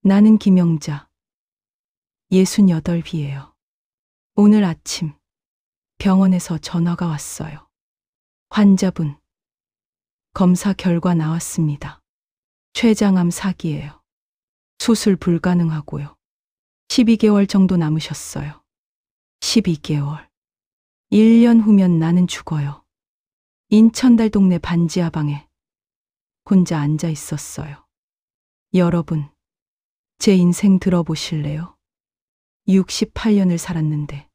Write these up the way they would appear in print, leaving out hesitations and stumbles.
나는 김영자, 68이에요. 오늘 아침 병원에서 전화가 왔어요. 환자분, 검사 결과 나왔습니다. 췌장암 4기예요. 수술 불가능하고요. 12개월 정도 남으셨어요. 12개월. 1년 후면 나는 죽어요. 인천달 동네 반지하방에 혼자 앉아 있었어요. 여러분, 제 인생 들어보실래요? 68년을 살았는데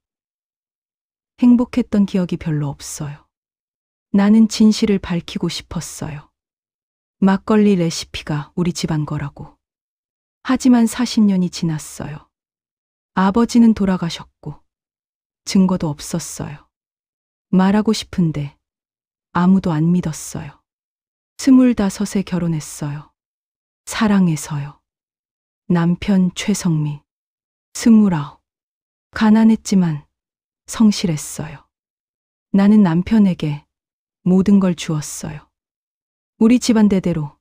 행복했던 기억이 별로 없어요. 나는 진실을 밝히고 싶었어요. 막걸리 레시피가 우리 집안 거라고. 하지만 40년이 지났어요. 아버지는 돌아가셨고 증거도 없었어요. 말하고 싶은데 아무도 안 믿었어요. 25에 결혼했어요. 사랑해서요. 남편 최성민. 29. 가난했지만 성실했어요. 나는 남편에게 모든 걸 주었어요. 우리 집안 대대로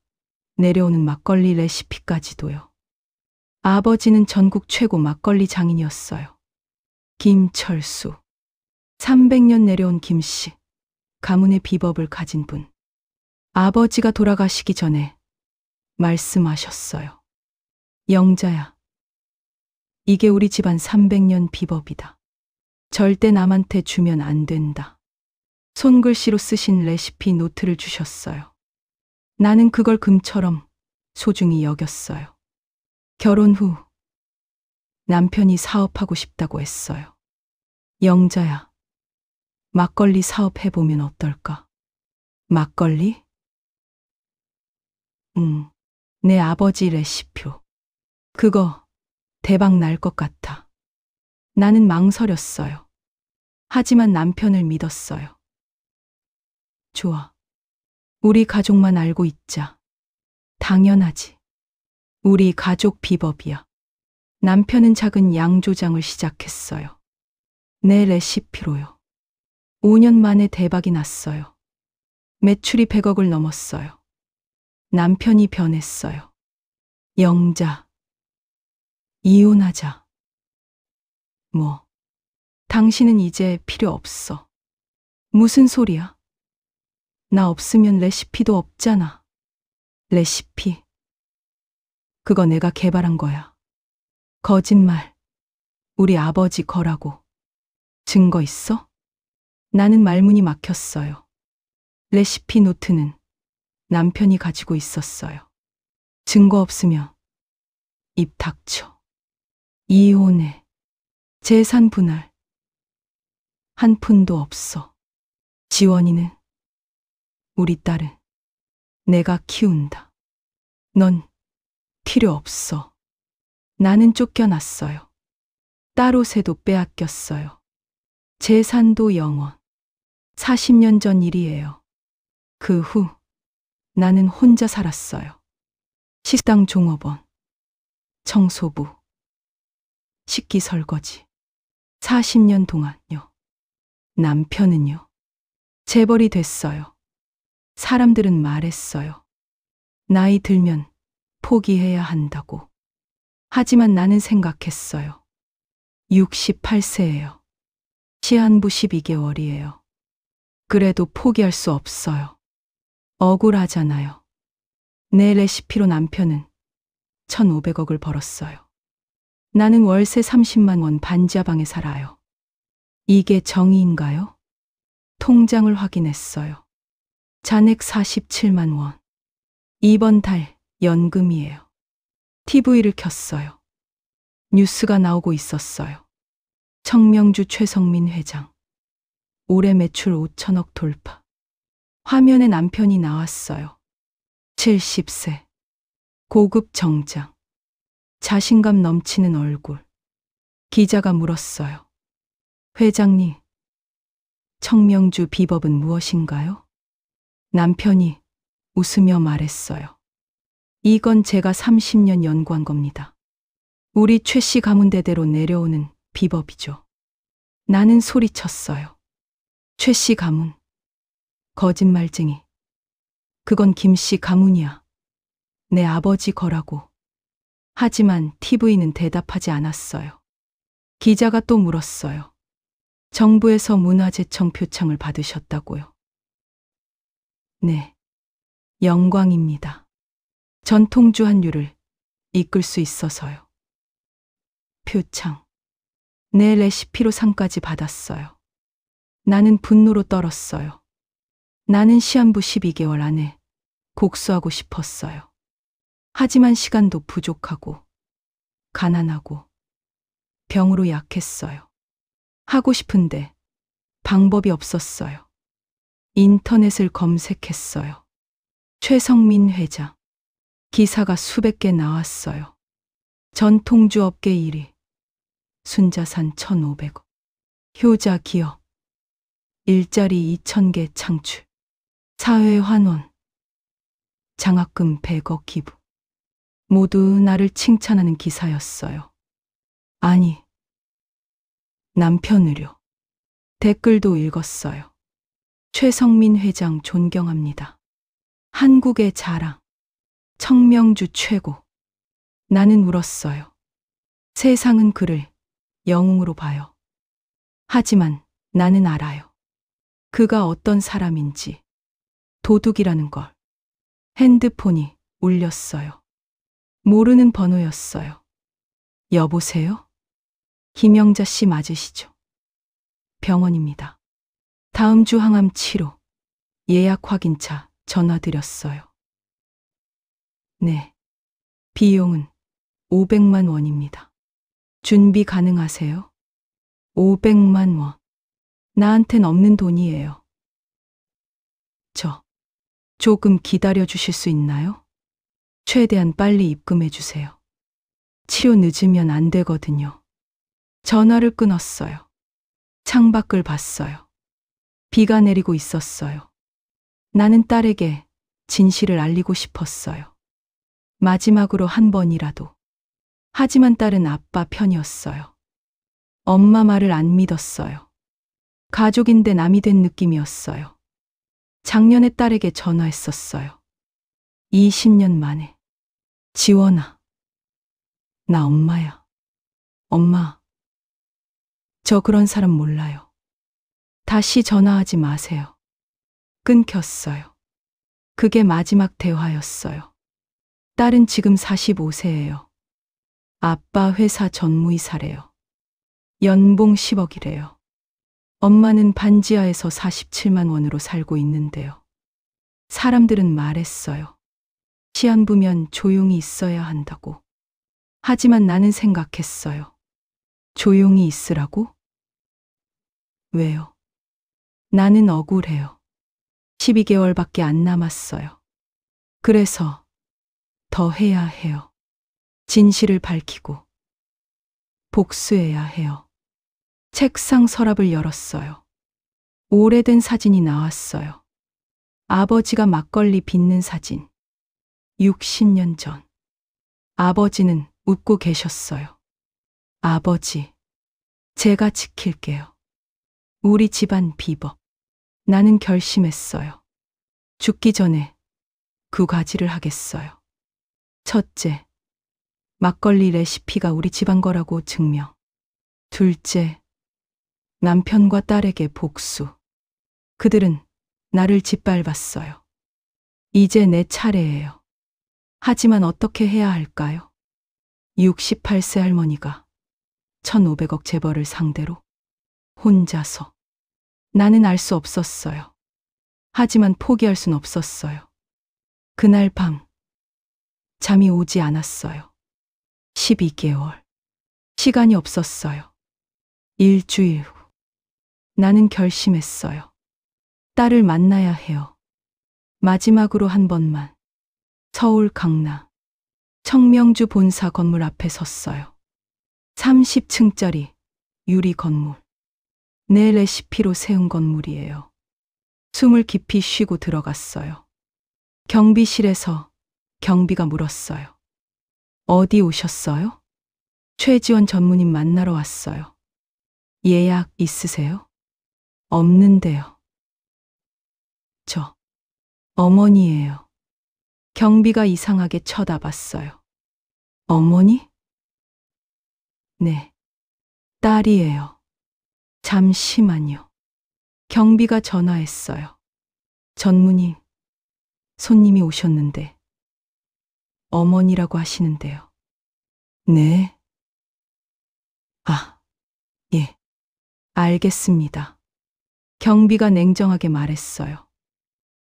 내려오는 막걸리 레시피까지도요. 아버지는 전국 최고 막걸리 장인이었어요. 김철수. 300년 내려온 김씨. 가문의 비법을 가진 분. 아버지가 돌아가시기 전에 말씀하셨어요. 영자야, 이게 우리 집안 300년 비법이다. 절대 남한테 주면 안 된다. 손글씨로 쓰신 레시피 노트를 주셨어요. 나는 그걸 금처럼 소중히 여겼어요. 결혼 후 남편이 사업하고 싶다고 했어요. 영자야, 막걸리 사업 해보면 어떨까? 막걸리? 내 아버지 레시피표. 그거 대박 날 것 같아. 나는 망설였어요. 하지만 남편을 믿었어요. 좋아. 우리 가족만 알고 있자. 당연하지. 우리 가족 비법이야. 남편은 작은 양조장을 시작했어요. 내 레시피로요. 5년 만에 대박이 났어요. 매출이 100억을 넘었어요. 남편이 변했어요. 영자, 이혼하자. 뭐, 당신은 이제 필요 없어. 무슨 소리야? 나 없으면 레시피도 없잖아. 레시피. 그거 내가 개발한 거야. 거짓말. 우리 아버지 거라고. 증거 있어? 나는 말문이 막혔어요. 레시피 노트는 남편이 가지고 있었어요. 증거 없으면 입 닥쳐. 이혼해. 재산 분할. 한 푼도 없어. 지원이는? 우리 딸은 내가 키운다. 넌 필요 없어. 나는 쫓겨났어요. 딸 옷에도 빼앗겼어요. 재산도 영원. 40년 전 일이에요. 그 후 나는 혼자 살았어요. 식당 종업원, 청소부, 식기 설거지. 40년 동안요. 남편은요. 재벌이 됐어요. 사람들은 말했어요. 나이 들면 포기해야 한다고. 하지만 나는 생각했어요. 68세예요. 시한부 12개월이에요. 그래도 포기할 수 없어요. 억울하잖아요. 내 레시피로 남편은 1,500억을 벌었어요. 나는 월세 30만 원 반지하방에 살아요. 이게 정의인가요? 통장을 확인했어요. 잔액 47만 원. 이번 달 연금이에요. TV를 켰어요. 뉴스가 나오고 있었어요. 청명주 최성민 회장. 올해 매출 5천억 돌파. 화면에 남편이 나왔어요. 70세. 고급 정장. 자신감 넘치는 얼굴. 기자가 물었어요. 회장님, 청명주 비법은 무엇인가요? 남편이 웃으며 말했어요. 이건 제가 30년 연구한 겁니다. 우리 최 씨 가문 대대로 내려오는 비법이죠. 나는 소리쳤어요. 최 씨 가문. 거짓말쟁이. 그건 김 씨 가문이야. 내 아버지 거라고. 하지만 TV는 대답하지 않았어요. 기자가 또 물었어요. 정부에서 문화재청 표창을 받으셨다고요? 네. 영광입니다. 전통주 한류를 이끌 수 있어서요. 표창. 내 레시피로 상까지 받았어요. 나는 분노로 떨었어요. 나는 시한부 12개월 안에 곡수하고 싶었어요. 하지만 시간도 부족하고 가난하고 병으로 약했어요. 하고 싶은데 방법이 없었어요. 인터넷을 검색했어요. 최성민 회장. 기사가 수백 개 나왔어요. 전통주 업계 1위. 순자산 1,500억. 효자 기업. 일자리 2,000개 창출. 사회 환원. 장학금 100억 기부. 모두 나를 칭찬하는 기사였어요. 아니, 남편 의료. 댓글도 읽었어요. 최성민 회장 존경합니다. 한국의 자랑. 청명주 최고. 나는 울었어요. 세상은 그를 영웅으로 봐요. 하지만 나는 알아요. 그가 어떤 사람인지. 도둑이라는 걸. 핸드폰이 울렸어요. 모르는 번호였어요. 여보세요? 김영자 씨 맞으시죠? 병원입니다. 다음 주 항암 치료. 예약 확인차 전화드렸어요. 네. 비용은 500만 원입니다. 준비 가능하세요? 500만 원. 나한텐 없는 돈이에요. 조금 기다려 주실 수 있나요? 최대한 빨리 입금해 주세요. 치료 늦으면 안 되거든요. 전화를 끊었어요. 창밖을 봤어요. 비가 내리고 있었어요. 나는 딸에게 진실을 알리고 싶었어요. 마지막으로 한 번이라도. 하지만 딸은 아빠 편이었어요. 엄마 말을 안 믿었어요. 가족인데 남이 된 느낌이었어요. 작년에 딸에게 전화했었어요. 20년 만에. 지원아. 나 엄마야. 엄마. 저 그런 사람 몰라요. 다시 전화하지 마세요. 끊겼어요. 그게 마지막 대화였어요. 딸은 지금 45세예요. 아빠 회사 전무이사래요. 연봉 10억이래요. 엄마는 반지하에서 47만 원으로 살고 있는데요. 사람들은 말했어요. 시한부면 조용히 있어야 한다고. 하지만 나는 생각했어요. 조용히 있으라고? 왜요? 나는 억울해요. 12개월밖에 안 남았어요. 그래서 더 해야 해요. 진실을 밝히고 복수해야 해요. 책상 서랍을 열었어요. 오래된 사진이 나왔어요. 아버지가 막걸리 빚는 사진. 60년 전. 아버지는 웃고 계셨어요. 아버지, 제가 지킬게요. 우리 집안 비법. 나는 결심했어요. 죽기 전에 2가지를 하겠어요. 첫째, 막걸리 레시피가 우리 집안 거라고 증명. 둘째, 남편과 딸에게 복수. 그들은 나를 짓밟았어요. 이제 내 차례예요. 하지만 어떻게 해야 할까요? 68세 할머니가 1,500억 재벌을 상대로 혼자서. 나는 알 수 없었어요. 하지만 포기할 순 없었어요. 그날 밤 잠이 오지 않았어요. 12개월. 시간이 없었어요. 일주일 후 나는 결심했어요. 딸을 만나야 해요. 마지막으로 한 번만. 서울 강남 청명주 본사 건물 앞에 섰어요. 30층짜리 유리 건물. 내 레시피로 세운 건물이에요. 숨을 깊이 쉬고 들어갔어요. 경비실에서 경비가 물었어요. 어디 오셨어요? 최지원 전무님 만나러 왔어요. 예약 있으세요? 없는데요. 저 어머니예요. 경비가 이상하게 쳐다봤어요. 어머니? 네, 딸이에요. 잠시만요. 경비가 전화했어요. 전무님, 손님이 오셨는데 어머니라고 하시는데요. 네. 아, 예. 알겠습니다. 경비가 냉정하게 말했어요.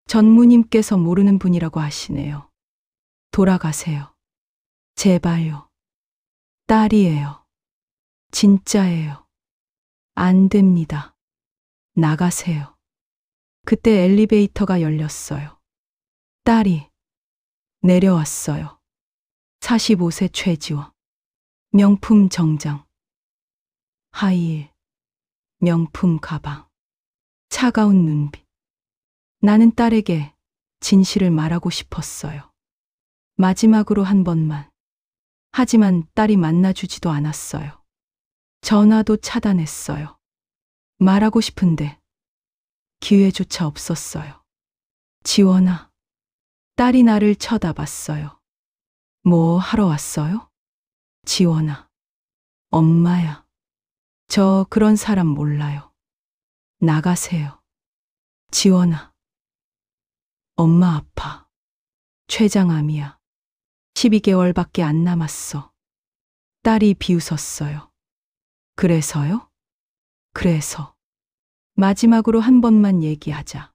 전무님께서 모르는 분이라고 하시네요. 돌아가세요. 제발요. 딸이에요. 진짜예요. 안 됩니다. 나가세요. 그때 엘리베이터가 열렸어요. 딸이 내려왔어요. 45세 최지원. 명품 정장. 하이힐. 명품 가방. 차가운 눈빛. 나는 딸에게 진실을 말하고 싶었어요. 마지막으로 한 번만. 하지만 딸이 만나주지도 않았어요. 전화도 차단했어요. 말하고 싶은데 기회조차 없었어요. 지원아. 딸이 나를 쳐다봤어요. 뭐 하러 왔어요? 지원아. 엄마야. 저 그런 사람 몰라요. 나가세요. 지원아. 엄마 아파. 췌장암이야. 12개월밖에 안 남았어. 딸이 비웃었어요. 그래서요? 그래서. 마지막으로 한 번만 얘기하자.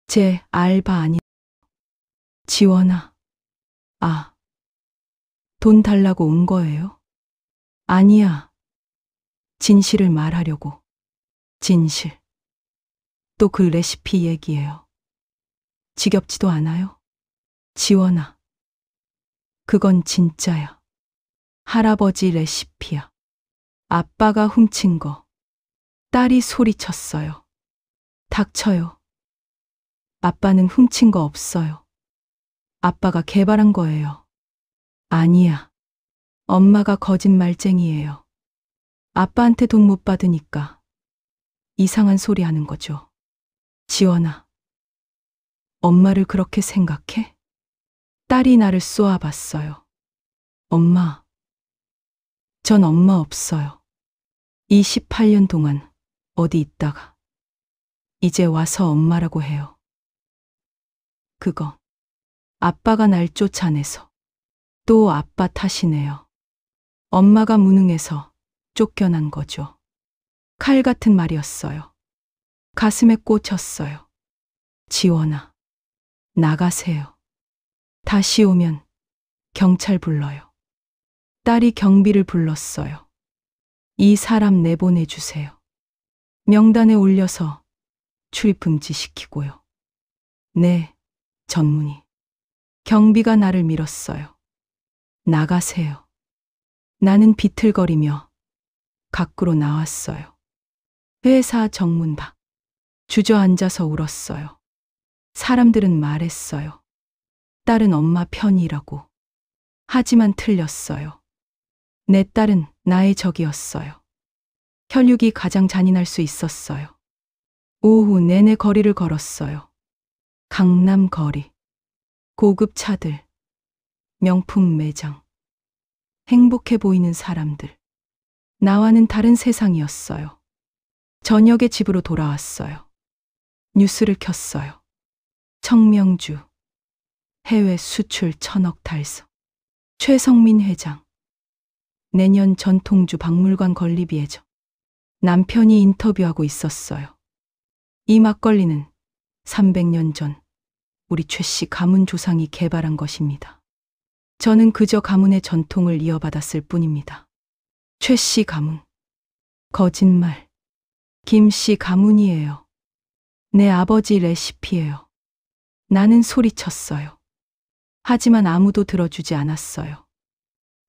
제 알바 아니. 지원아. 아. 돈 달라고 온 거예요? 아니야. 진실을 말하려고. 진실. 또 그 레시피 얘기예요. 지겹지도 않아요? 지원아. 그건 진짜야. 할아버지 레시피야. 아빠가 훔친 거. 딸이 소리쳤어요. 닥쳐요. 아빠는 훔친 거 없어요. 아빠가 개발한 거예요. 아니야. 엄마가 거짓말쟁이에요. 아빠한테 돈 못 받으니까 이상한 소리 하는 거죠. 지원아. 엄마를 그렇게 생각해? 딸이 나를 쏘아봤어요. 엄마. 전 엄마 없어요. 28년 동안 어디 있다가 이제 와서 엄마라고 해요. 그건 아빠가 날 쫓아내서 또 아빠 탓이네요. 엄마가 무능해서 쫓겨난 거죠. 칼 같은 말이었어요. 가슴에 꽂혔어요. 지원아. 나가세요. 다시 오면 경찰 불러요. 딸이 경비를 불렀어요. 이 사람 내보내주세요. 명단에 올려서 출입 금지시키고요. 네, 전문의. 경비가 나를 밀었어요. 나가세요. 나는 비틀거리며 밖으로 나왔어요. 회사 정문 밖. 주저앉아서 울었어요. 사람들은 말했어요. 딸은 엄마 편이라고. 하지만 틀렸어요. 내 딸은 나의 적이었어요. 혈육이 가장 잔인할 수 있었어요. 오후 내내 거리를 걸었어요. 강남 거리. 고급 차들. 명품 매장. 행복해 보이는 사람들. 나와는 다른 세상이었어요. 저녁에 집으로 돌아왔어요. 뉴스를 켰어요. 청명주. 해외 수출 1,000억 달성. 최성민 회장. 내년 전통주 박물관 건립 예정. 남편이 인터뷰하고 있었어요. 이 막걸리는 300년 전 우리 최 씨 가문 조상이 개발한 것입니다. 저는 그저 가문의 전통을 이어받았을 뿐입니다. 최 씨 가문. 거짓말. 김 씨 가문이에요. 내 아버지 레시피예요. 나는 소리쳤어요. 하지만 아무도 들어주지 않았어요.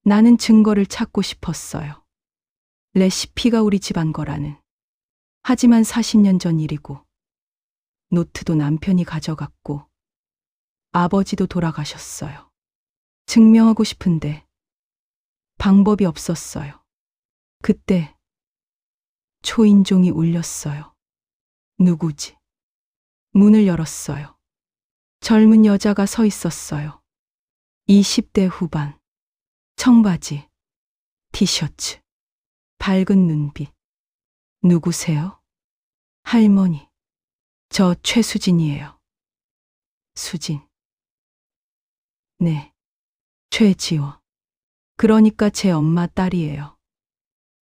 나는 증거를 찾고 싶었어요. 레시피가 우리 집안 거라는. 하지만 40년 전 일이고, 노트도 남편이 가져갔고, 아버지도 돌아가셨어요. 증명하고 싶은데 방법이 없었어요. 그때 초인종이 울렸어요. 누구지? 문을 열었어요. 젊은 여자가 서 있었어요. 20대 후반. 청바지, 티셔츠, 밝은 눈빛. 누구세요? 할머니. 저 최수진이에요. 수진. 네. 최지호. 그러니까 제 엄마 딸이에요.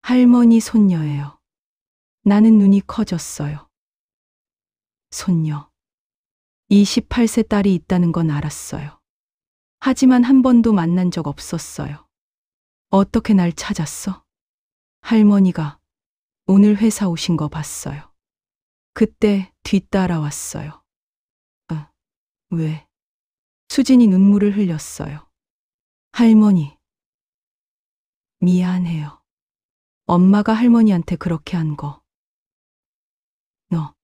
할머니 손녀예요. 나는 눈이 커졌어요. 손녀. 28세 딸이 있다는 건 알았어요. 하지만 한 번도 만난 적 없었어요. 어떻게 날 찾았어? 할머니가 오늘 회사 오신 거 봤어요. 그때 뒤따라왔어요. 왜? 수진이 눈물을 흘렸어요. 할머니. 미안해요. 엄마가 할머니한테 그렇게 한 거. 너,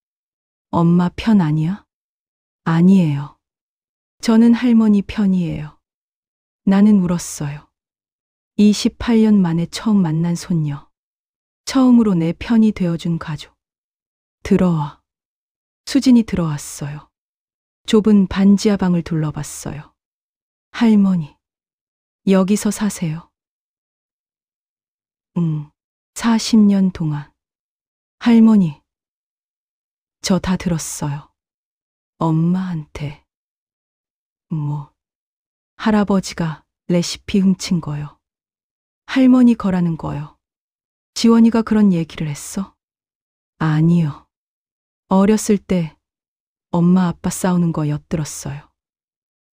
엄마 편 아니야? 아니에요. 저는 할머니 편이에요. 나는 울었어요. 28년 만에 처음 만난 손녀. 처음으로 내 편이 되어준 가족. 들어와. 수진이 들어왔어요. 좁은 반지하 방을 둘러봤어요. 할머니, 여기서 사세요? 40년 동안. 할머니, 저 다 들었어요. 엄마한테. 할아버지가 레시피 훔친 거요. 할머니 거라는 거요. 지원이가 그런 얘기를 했어? 아니요. 어렸을 때 엄마 아빠 싸우는 거 엿들었어요.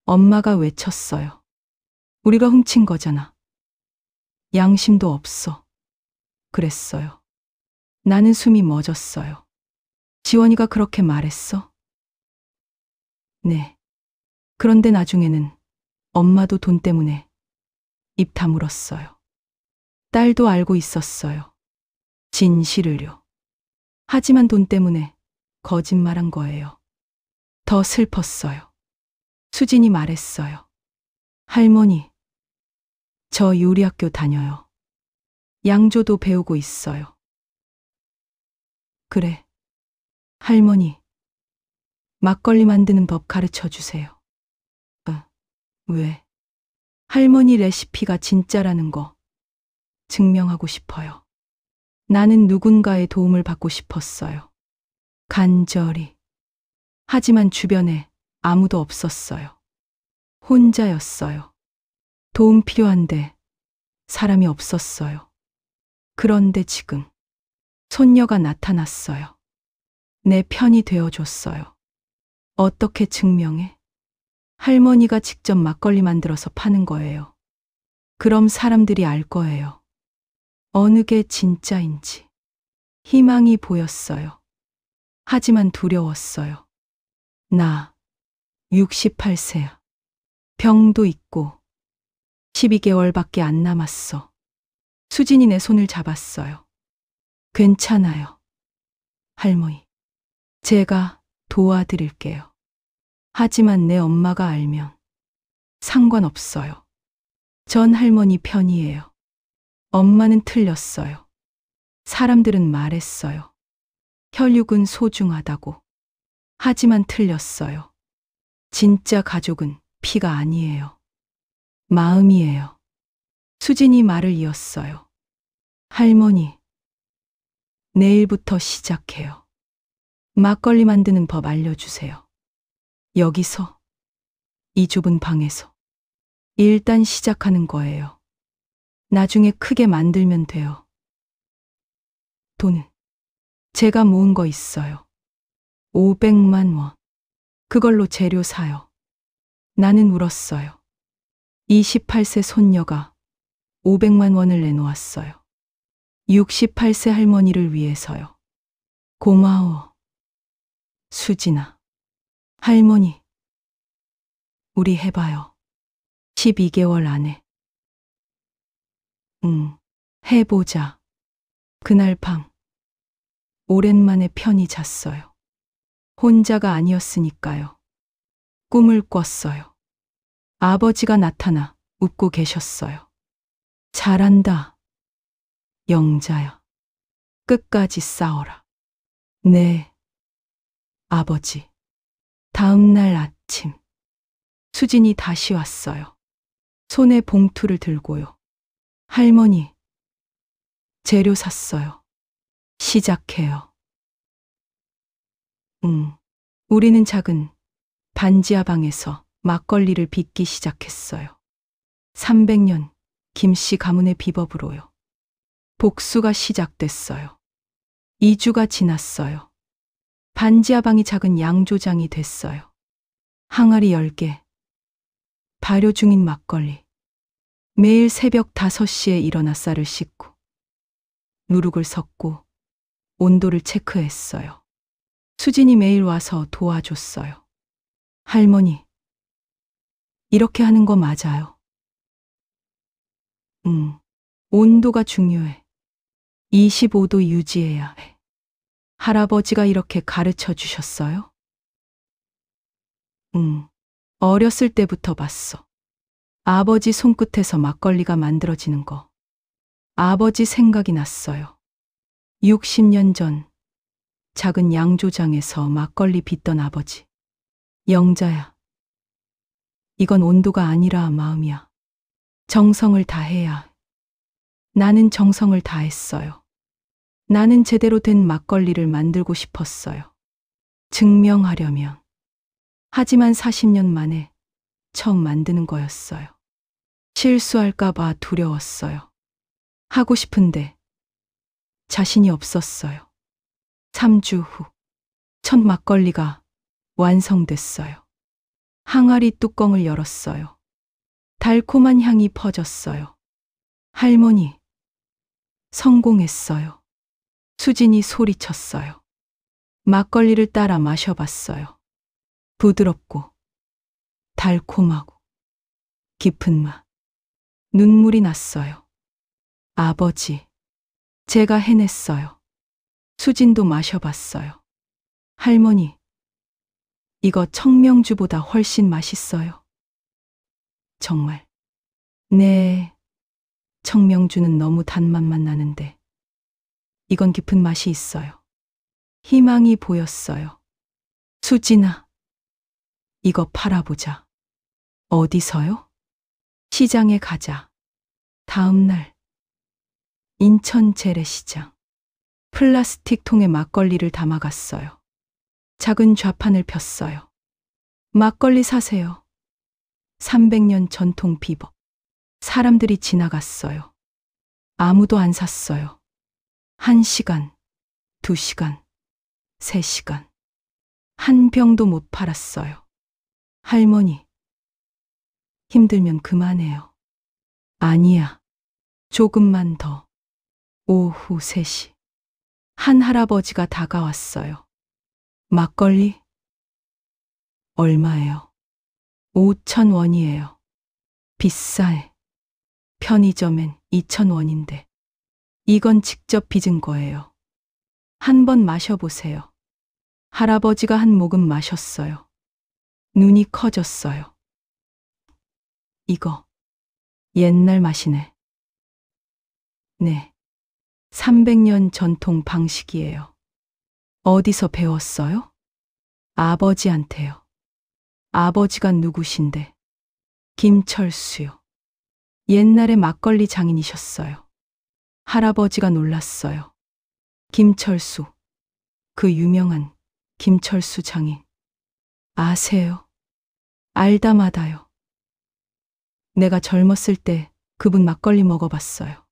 엄마가 외쳤어요. 우리가 훔친 거잖아. 양심도 없어. 그랬어요. 나는 숨이 멎었어요. 지원이가 그렇게 말했어? 네. 그런데 나중에는 엄마도 돈 때문에 입 다물었어요. 딸도 알고 있었어요. 진실을요. 하지만 돈 때문에 거짓말한 거예요. 더 슬펐어요. 수진이 말했어요. 할머니, 저 요리학교 다녀요. 양조도 배우고 있어요. 그래. 할머니, 막걸리 만드는 법 가르쳐 주세요. 왜? 할머니 레시피가 진짜라는 거 증명하고 싶어요. 나는 누군가의 도움을 받고 싶었어요. 간절히. 하지만 주변에 아무도 없었어요. 혼자였어요. 도움 필요한데 사람이 없었어요. 그런데 지금 손녀가 나타났어요. 내 편이 되어줬어요. 어떻게 증명해? 할머니가 직접 막걸리 만들어서 파는 거예요. 그럼 사람들이 알 거예요. 어느 게 진짜인지. 희망이 보였어요. 하지만 두려웠어요. 나 68세야. 병도 있고 12개월밖에 안 남았어. 수진이 내 손을 잡았어요. 괜찮아요. 할머니. 제가 도와드릴게요. 하지만 내 엄마가 알면 상관없어요. 전 할머니 편이에요. 엄마는 틀렸어요. 사람들은 말했어요. 혈육은 소중하다고. 하지만 틀렸어요. 진짜 가족은 피가 아니에요. 마음이에요. 수진이 말을 이었어요. 할머니, 내일부터 시작해요. 막걸리 만드는 법 알려주세요. 여기서, 이 좁은 방에서. 일단 시작하는 거예요. 나중에 크게 만들면 돼요. 돈은 제가 모은 거 있어요. 500만 원. 그걸로 재료 사요. 나는 울었어요. 28세 손녀가 500만 원을 내놓았어요. 68세 할머니를 위해서요. 고마워. 수진아. 할머니. 우리 해봐요. 12개월 안에. 해보자. 그날 밤. 오랜만에 편히 잤어요. 혼자가 아니었으니까요. 꿈을 꿨어요. 아버지가 나타나 웃고 계셨어요. 잘한다. 영자야. 끝까지 싸워라. 네. 아버지. 다음 날 아침. 수진이 다시 왔어요. 손에 봉투를 들고요. 할머니, 재료 샀어요. 시작해요. 우리는 작은 반지하 방에서 막걸리를 빚기 시작했어요. 300년 김씨 가문의 비법으로요. 복수가 시작됐어요. 2주가 지났어요. 반지하 방이 작은 양조장이 됐어요. 항아리 10개, 발효 중인 막걸리. 매일 새벽 5시에 일어나 쌀을 씻고 누룩을 섞고 온도를 체크했어요. 수진이 매일 와서 도와줬어요. 할머니, 이렇게 하는 거 맞아요? 온도가 중요해. 25도 유지해야 해. 할아버지가 이렇게 가르쳐 주셨어요? 어렸을 때부터 봤어. 아버지 손끝에서 막걸리가 만들어지는 거. 아버지 생각이 났어요. 60년 전 작은 양조장에서 막걸리 빚던 아버지. 영자야, 이건 온도가 아니라 마음이야. 정성을 다해야 해. 나는 정성을 다했어요. 나는 제대로 된 막걸리를 만들고 싶었어요. 증명하려면. 하지만 40년 만에 처음 만드는 거였어요. 실수할까봐 두려웠어요. 하고 싶은데 자신이 없었어요. 3주 후, 첫 막걸리가 완성됐어요. 항아리 뚜껑을 열었어요. 달콤한 향이 퍼졌어요. 할머니, 성공했어요. 수진이 소리쳤어요. 막걸리를 따라 마셔봤어요. 부드럽고 달콤하고 깊은 맛. 눈물이 났어요. 아버지, 제가 해냈어요. 수진도 마셔봤어요. 할머니, 이거 청명주보다 훨씬 맛있어요. 정말. 네, 청명주는 너무 단맛만 나는데 이건 깊은 맛이 있어요. 희망이 보였어요. 수진아, 이거 팔아보자. 어디서요? 시장에 가자. 다음 날, 인천 재래시장. 플라스틱 통에 막걸리를 담아갔어요. 작은 좌판을 폈어요. 막걸리 사세요. 300년 전통 비법. 사람들이 지나갔어요. 아무도 안 샀어요. 1시간, 2시간, 3시간. 한 병도 못 팔았어요. 할머니, 힘들면 그만해요. 아니야. 조금만 더. 오후 3시. 한 할아버지가 다가왔어요. 막걸리? 얼마예요? 5,000원이에요. 비싸해. 편의점엔 2,000원인데. 이건 직접 빚은 거예요. 한 번 마셔보세요. 할아버지가 한 모금 마셨어요. 눈이 커졌어요. 이거 옛날 맛이네. 네. 300년 전통 방식이에요. 어디서 배웠어요? 아버지한테요. 아버지가 누구신데? 김철수요. 옛날에 막걸리 장인이셨어요. 할아버지가 놀랐어요. 김철수. 그 유명한 김철수 장인. 아세요? 알다마다요. 내가 젊었을 때 그분 막걸리 먹어봤어요.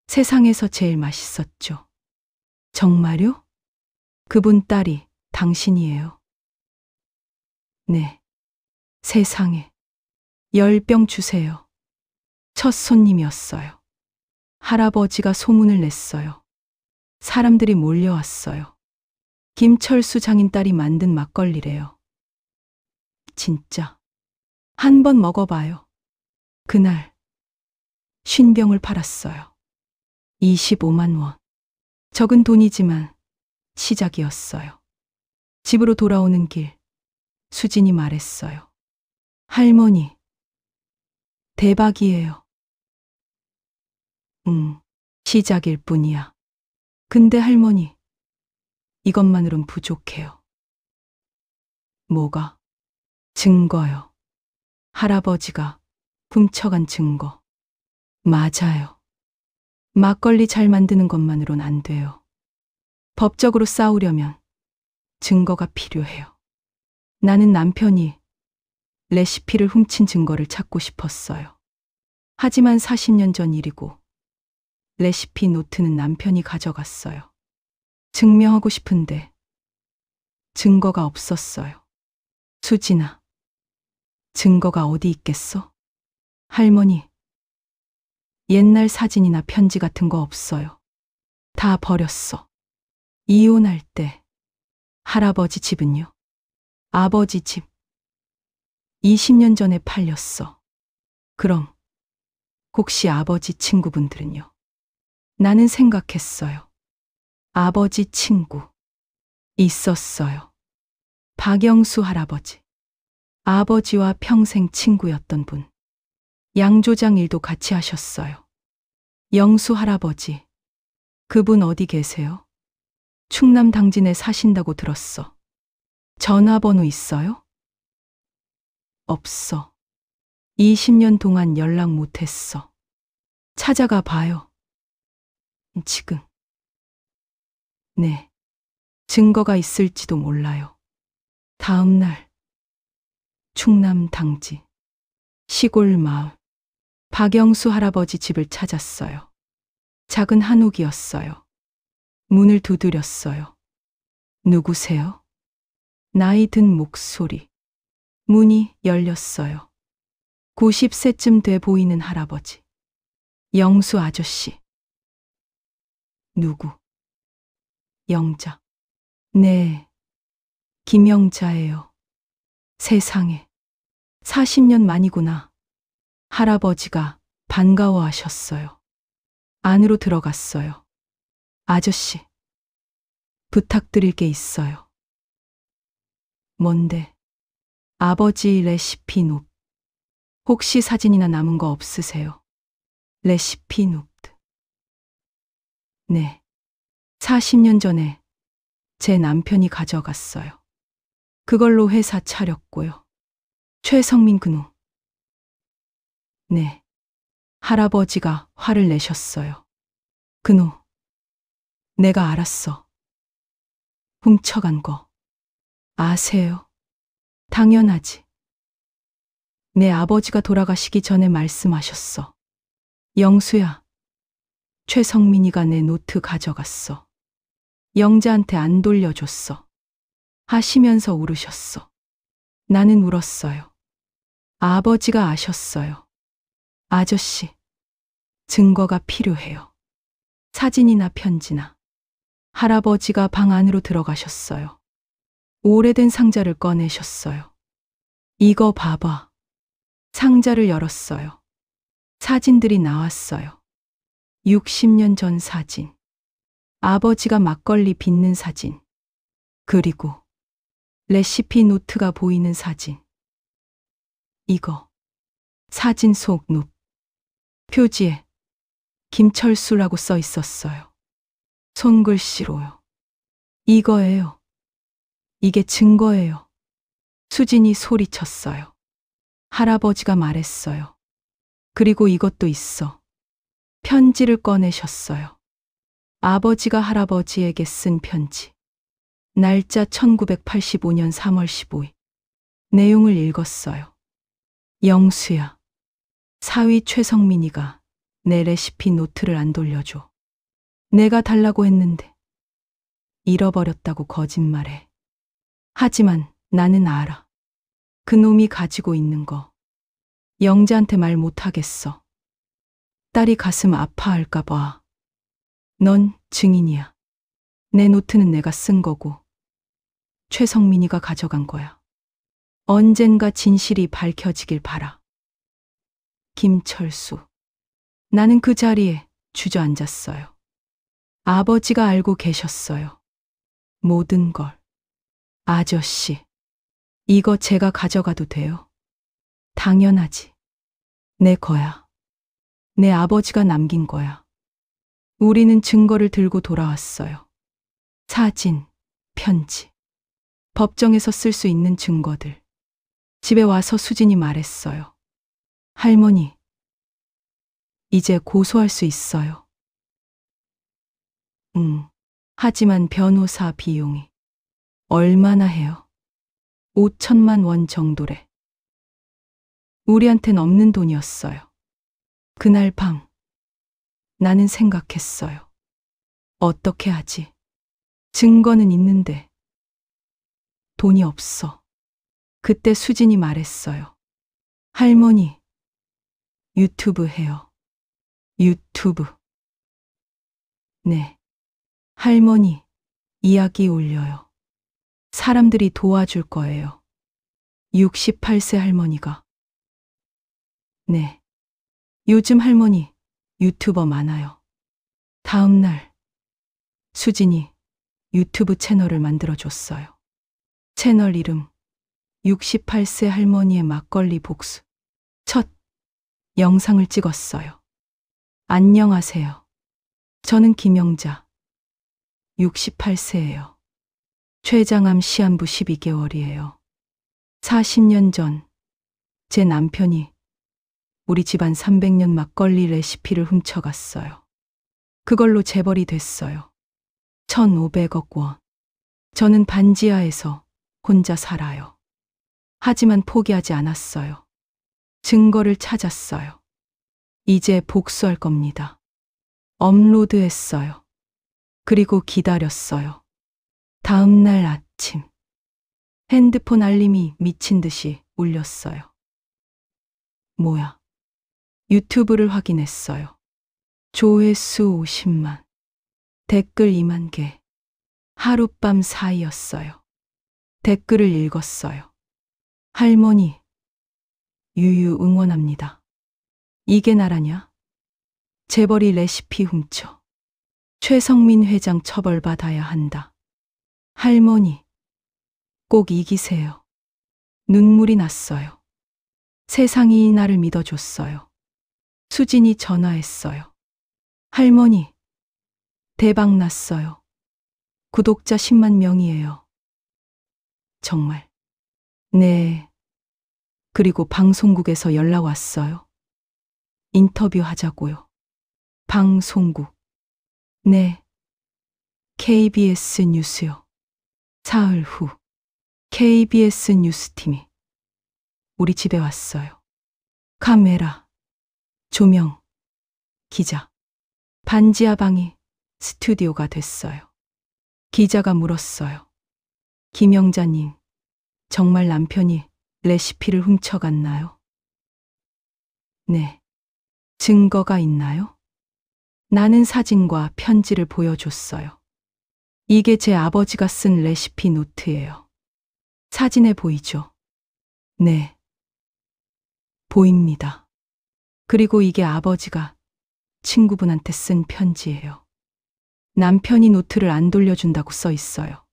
세상에서 제일 맛있었죠. 정말요? 그분 딸이 당신이에요. 네. 세상에. 10병 주세요. 첫 손님이었어요. 할아버지가 소문을 냈어요. 사람들이 몰려왔어요. 김철수 장인 딸이 만든 막걸리래요. 진짜. 한 번 먹어봐요. 그날 50병을 팔았어요. 25만 원. 적은 돈이지만 시작이었어요. 집으로 돌아오는 길, 수진이 말했어요. 할머니, 대박이에요. 시작일 뿐이야. 근데 할머니, 이것만으론 부족해요. 뭐가? 증거요. 할아버지가 훔쳐간 증거. 맞아요. 막걸리 잘 만드는 것만으론 안 돼요. 법적으로 싸우려면 증거가 필요해요. 나는 남편이 레시피를 훔친 증거를 찾고 싶었어요. 하지만 40년 전 일이고 레시피 노트는 남편이 가져갔어요. 증명하고 싶은데 증거가 없었어요. 수진아, 증거가 어디 있겠어? 할머니, 옛날 사진이나 편지 같은 거 없어요. 다 버렸어. 이혼할 때 할아버지 집은요? 아버지 집 20년 전에 팔렸어. 그럼 혹시 아버지 친구분들은요? 나는 생각했어요. 아버지 친구 있었어요. 박영수 할아버지. 아버지와 평생 친구였던 분. 양조장 일도 같이 하셨어요. 영수 할아버지. 그분 어디 계세요? 충남 당진에 사신다고 들었어. 전화번호 있어요? 없어. 20년 동안 연락 못했어. 찾아가 봐요. 지금. 네. 증거가 있을지도 몰라요. 다음 날. 충남 당진. 시골 마을. 박영수 할아버지 집을 찾았어요. 작은 한옥이었어요. 문을 두드렸어요. 누구세요? 나이 든 목소리. 문이 열렸어요. 90세쯤 돼 보이는 할아버지. 영수 아저씨. 누구? 영자. 네. 김영자예요. 세상에. 40년 만이구나. 할아버지가 반가워하셨어요. 안으로 들어갔어요. 아저씨. 부탁드릴 게 있어요. 뭔데? 아버지 레시피 노트. 혹시 사진이나 남은 거 없으세요? 레시피 노트. 네. 40년 전에 제 남편이 가져갔어요. 그걸로 회사 차렸고요. 최성민 그놈. 네. 할아버지가 화를 내셨어요. 그놈. 내가 알았어. 훔쳐간 거. 아세요? 당연하지. 내 아버지가 돌아가시기 전에 말씀하셨어. 영수야. 최성민이가 내 노트 가져갔어. 영자한테 안 돌려줬어. 하시면서 울으셨어. 나는 울었어요. 아버지가 아셨어요. 아저씨, 증거가 필요해요. 사진이나 편지나. 할아버지가 방 안으로 들어가셨어요. 오래된 상자를 꺼내셨어요. 이거 봐봐. 상자를 열었어요. 사진들이 나왔어요. 60년 전 사진. 아버지가 막걸리 빚는 사진. 그리고 레시피 노트가 보이는 사진. 이거. 사진 속 눕. 표지에 김철수라고 써 있었어요. 손글씨로요. 이거예요. 이게 증거예요. 수진이 소리쳤어요. 할아버지가 말했어요. 그리고 이것도 있어. 편지를 꺼내셨어요. 아버지가 할아버지에게 쓴 편지. 날짜 1985년 3월 15일. 내용을 읽었어요. 영수야. 사위 최성민이가 내 레시피 노트를 안 돌려줘. 내가 달라고 했는데 잃어버렸다고 거짓말해. 하지만 나는 알아. 그놈이 가지고 있는 거. 영자한테 말 못하겠어. 딸이 가슴 아파할까 봐. 넌 증인이야. 내 노트는 내가 쓴 거고 최성민이가 가져간 거야. 언젠가 진실이 밝혀지길 바라. 김철수. 나는 그 자리에 주저앉았어요. 아버지가 알고 계셨어요. 모든 걸. 아저씨, 이거 제가 가져가도 돼요? 당연하지. 내 거야. 내 아버지가 남긴 거야. 우리는 증거를 들고 돌아왔어요. 사진, 편지. 법정에서 쓸 수 있는 증거들. 집에 와서 수진이 말했어요. 할머니, 이제 고소할 수 있어요. 하지만 변호사 비용이 얼마나 해요? 5천만 원 정도래. 우리한텐 없는 돈이었어요. 그날 밤 나는 생각했어요. 어떻게 하지? 증거는 있는데 돈이 없어. 그때 수진이 말했어요. 할머니, 유튜브 해요. 유튜브. 네. 할머니, 이야기 올려요. 사람들이 도와줄 거예요. 68세 할머니가. 네. 요즘 할머니, 유튜버 많아요. 다음 날, 수진이 유튜브 채널을 만들어줬어요. 채널 이름, 68세 할머니의 막걸리 복수. 첫 영상을 찍었어요. 안녕하세요. 저는 김영자. 68세예요. 췌장암 시한부 12개월이에요. 40년 전 제 남편이 우리 집안 300년 막걸리 레시피를 훔쳐갔어요. 그걸로 재벌이 됐어요. 1,500억 원. 저는 반지하에서 혼자 살아요. 하지만 포기하지 않았어요. 증거를 찾았어요. 이제 복수할 겁니다. 업로드했어요. 그리고 기다렸어요. 다음 날 아침, 핸드폰 알림이 미친 듯이 울렸어요. 뭐야? 유튜브를 확인했어요. 조회수 50만, 댓글 2만 개. 하룻밤 사이였어요. 댓글을 읽었어요. 할머니, 유유 응원합니다. 이게 나라냐? 재벌이 레시피 훔쳐. 최성민 회장 처벌받아야 한다. 할머니, 꼭 이기세요. 눈물이 났어요. 세상이 나를 믿어줬어요. 수진이 전화했어요. 할머니, 대박 났어요. 구독자 10만 명이에요. 정말? 네. 그리고 방송국에서 연락 왔어요. 인터뷰 하자고요. 방송국. 네. KBS 뉴스요. 사흘 후 KBS 뉴스팀이 우리 집에 왔어요. 카메라, 조명, 기자. 반지하 방이 스튜디오가 됐어요. 기자가 물었어요. 김영자님, 정말 남편이 레시피를 훔쳐갔나요? 네. 증거가 있나요? 나는 사진과 편지를 보여줬어요. 이게 제 아버지가 쓴 레시피 노트예요. 사진에 보이죠? 네. 보입니다. 그리고 이게 아버지가 친구분한테 쓴 편지예요. 남편이 노트를 안 돌려준다고 써 있어요.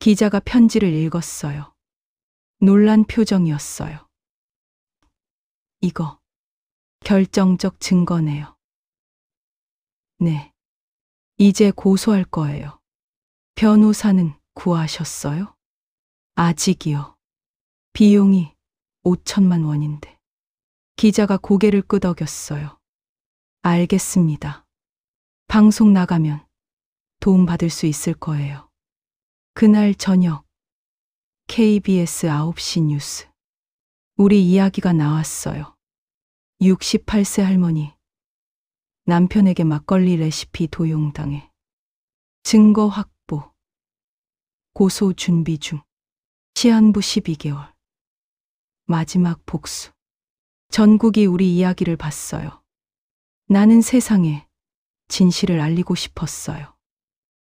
기자가 편지를 읽었어요. 놀란 표정이었어요. 이거 결정적 증거네요. 네. 이제 고소할 거예요. 변호사는 구하셨어요? 아직이요. 비용이 5천만 원인데. 기자가 고개를 끄덕였어요. 알겠습니다. 방송 나가면 도움 받을 수 있을 거예요. 그날 저녁 KBS 9시 뉴스. 우리 이야기가 나왔어요. 68세 할머니. 남편에게 막걸리 레시피 도용당해. 증거 확보. 고소 준비 중. 시한부 12개월. 마지막 복수. 전국이 우리 이야기를 봤어요. 나는 세상에 진실을 알리고 싶었어요.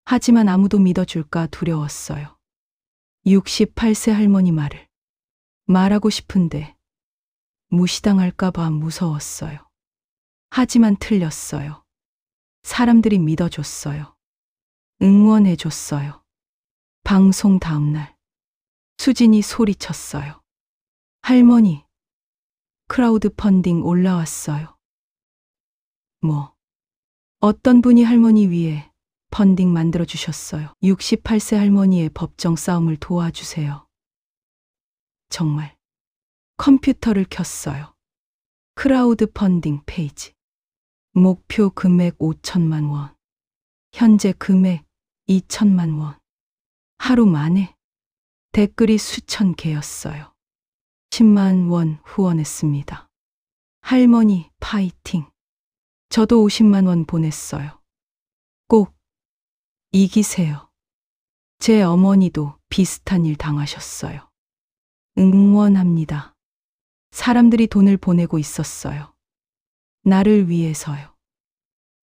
하지만 아무도 믿어줄까 두려웠어요. 68세 할머니 말을 말하고 싶은데 무시당할까봐 무서웠어요. 하지만 틀렸어요. 사람들이 믿어줬어요. 응원해줬어요. 방송 다음 날 수진이 소리쳤어요. 할머니, 크라우드 펀딩 올라왔어요. 뭐? 어떤 분이 할머니 위해 펀딩 만들어주셨어요. 68세 할머니의 법정 싸움을 도와주세요. 정말. 컴퓨터를 켰어요. 크라우드 펀딩 페이지. 목표 금액 5천만 원. 현재 금액 2천만 원. 하루 만에 댓글이 수천 개였어요. 10만 원 후원했습니다. 할머니 파이팅. 저도 50만 원 보냈어요. 꼭 이기세요. 제 어머니도 비슷한 일 당하셨어요. 응원합니다. 사람들이 돈을 보내고 있었어요. 나를 위해서요.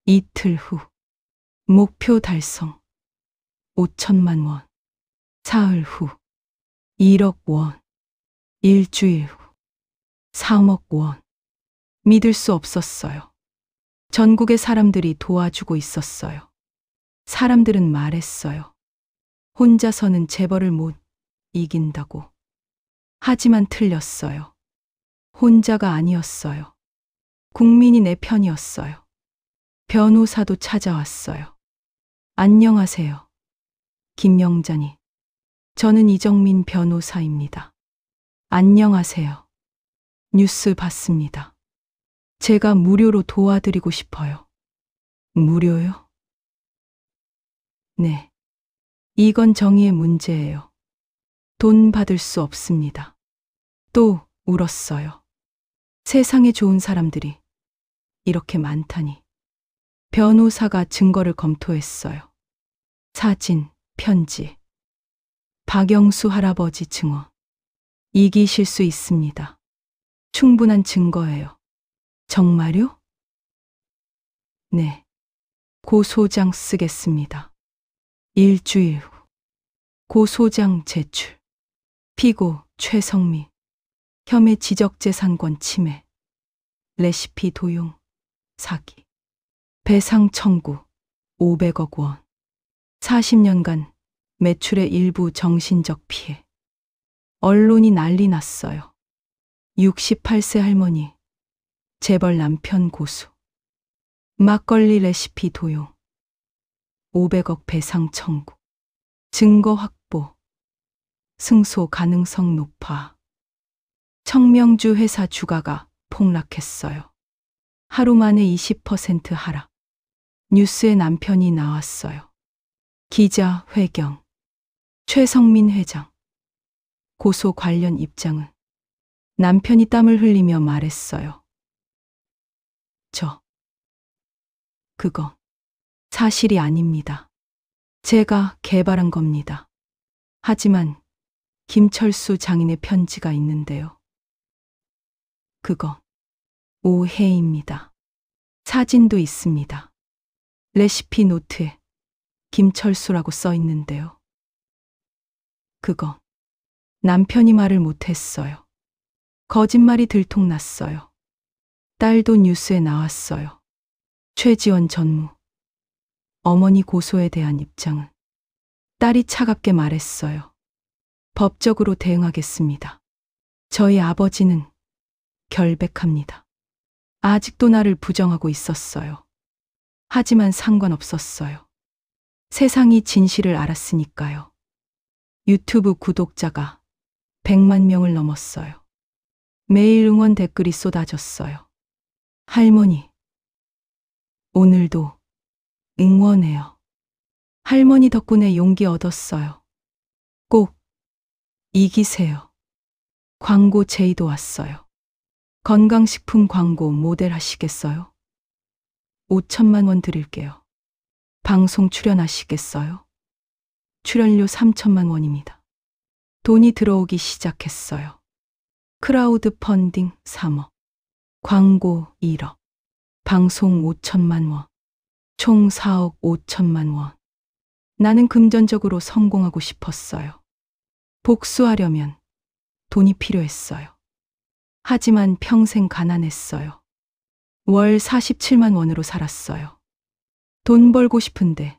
이틀 후 목표 달성 5천만 원. 사흘 후 1억 원. 일주일 후 3억 원. 믿을 수 없었어요. 전국의 사람들이 도와주고 있었어요. 사람들은 말했어요. 혼자서는 재벌을 못 이긴다고. 하지만 틀렸어요. 혼자가 아니었어요. 국민이 내 편이었어요. 변호사도 찾아왔어요. 안녕하세요. 김영자니. 저는 이정민 변호사입니다. 안녕하세요. 뉴스 봤습니다. 제가 무료로 도와드리고 싶어요. 무료요? 네. 이건 정의의 문제예요. 돈 받을 수 없습니다. 또 울었어요. 세상에 좋은 사람들이 이렇게 많다니. 변호사가 증거를 검토했어요. 사진, 편지. 박영수 할아버지 증언. 이기실 수 있습니다. 충분한 증거예요. 정말요? 네. 고소장 쓰겠습니다. 일주일 후. 고소장 제출. 피고 최성미. 혐의 지적재산권 침해. 레시피 도용. 사기. 배상 청구 500억 원. 40년간 매출의 일부 정신적 피해. 언론이 난리 났어요. 68세 할머니. 재벌 남편 고수. 막걸리 레시피 도용. 500억 배상 청구. 증거 확보. 승소 가능성 높아. 청명주 회사 주가가 폭락했어요. 하루 만에 20% 하락. 뉴스에 남편이 나왔어요. 기자 회경. 최성민 회장. 고소 관련 입장은 남편이 땀을 흘리며 말했어요. 그건 사실이 아닙니다. 제가 개발한 겁니다. 하지만 김철수 장인의 편지가 있는데요. 그건 오해입니다. 사진도 있습니다. 레시피 노트에 김철수라고 써 있는데요. 그건 남편이 말을 못했어요. 거짓말이 들통났어요. 딸도 뉴스에 나왔어요. 최지원 전무. 어머니 고소에 대한 입장은 딸이 차갑게 말했어요. 법적으로 대응하겠습니다. 저희 아버지는 결백합니다. 아직도 나를 부정하고 있었어요. 하지만 상관없었어요. 세상이 진실을 알았으니까요. 유튜브 구독자가 100만 명을 넘었어요. 매일 응원 댓글이 쏟아졌어요. 할머니, 오늘도 응원해요. 할머니 덕분에 용기 얻었어요. 꼭 이기세요. 광고 제의도 왔어요. 건강식품 광고 모델 하시겠어요? 5천만 원 드릴게요. 방송 출연하시겠어요? 출연료 3천만 원입니다. 돈이 들어오기 시작했어요. 크라우드 펀딩 3억. 광고 1억. 방송 5천만 원. 총 4억 5천만 원. 나는 금전적으로 성공하고 싶었어요. 복수하려면 돈이 필요했어요. 하지만 평생 가난했어요. 월 47만 원으로 살았어요. 돈 벌고 싶은데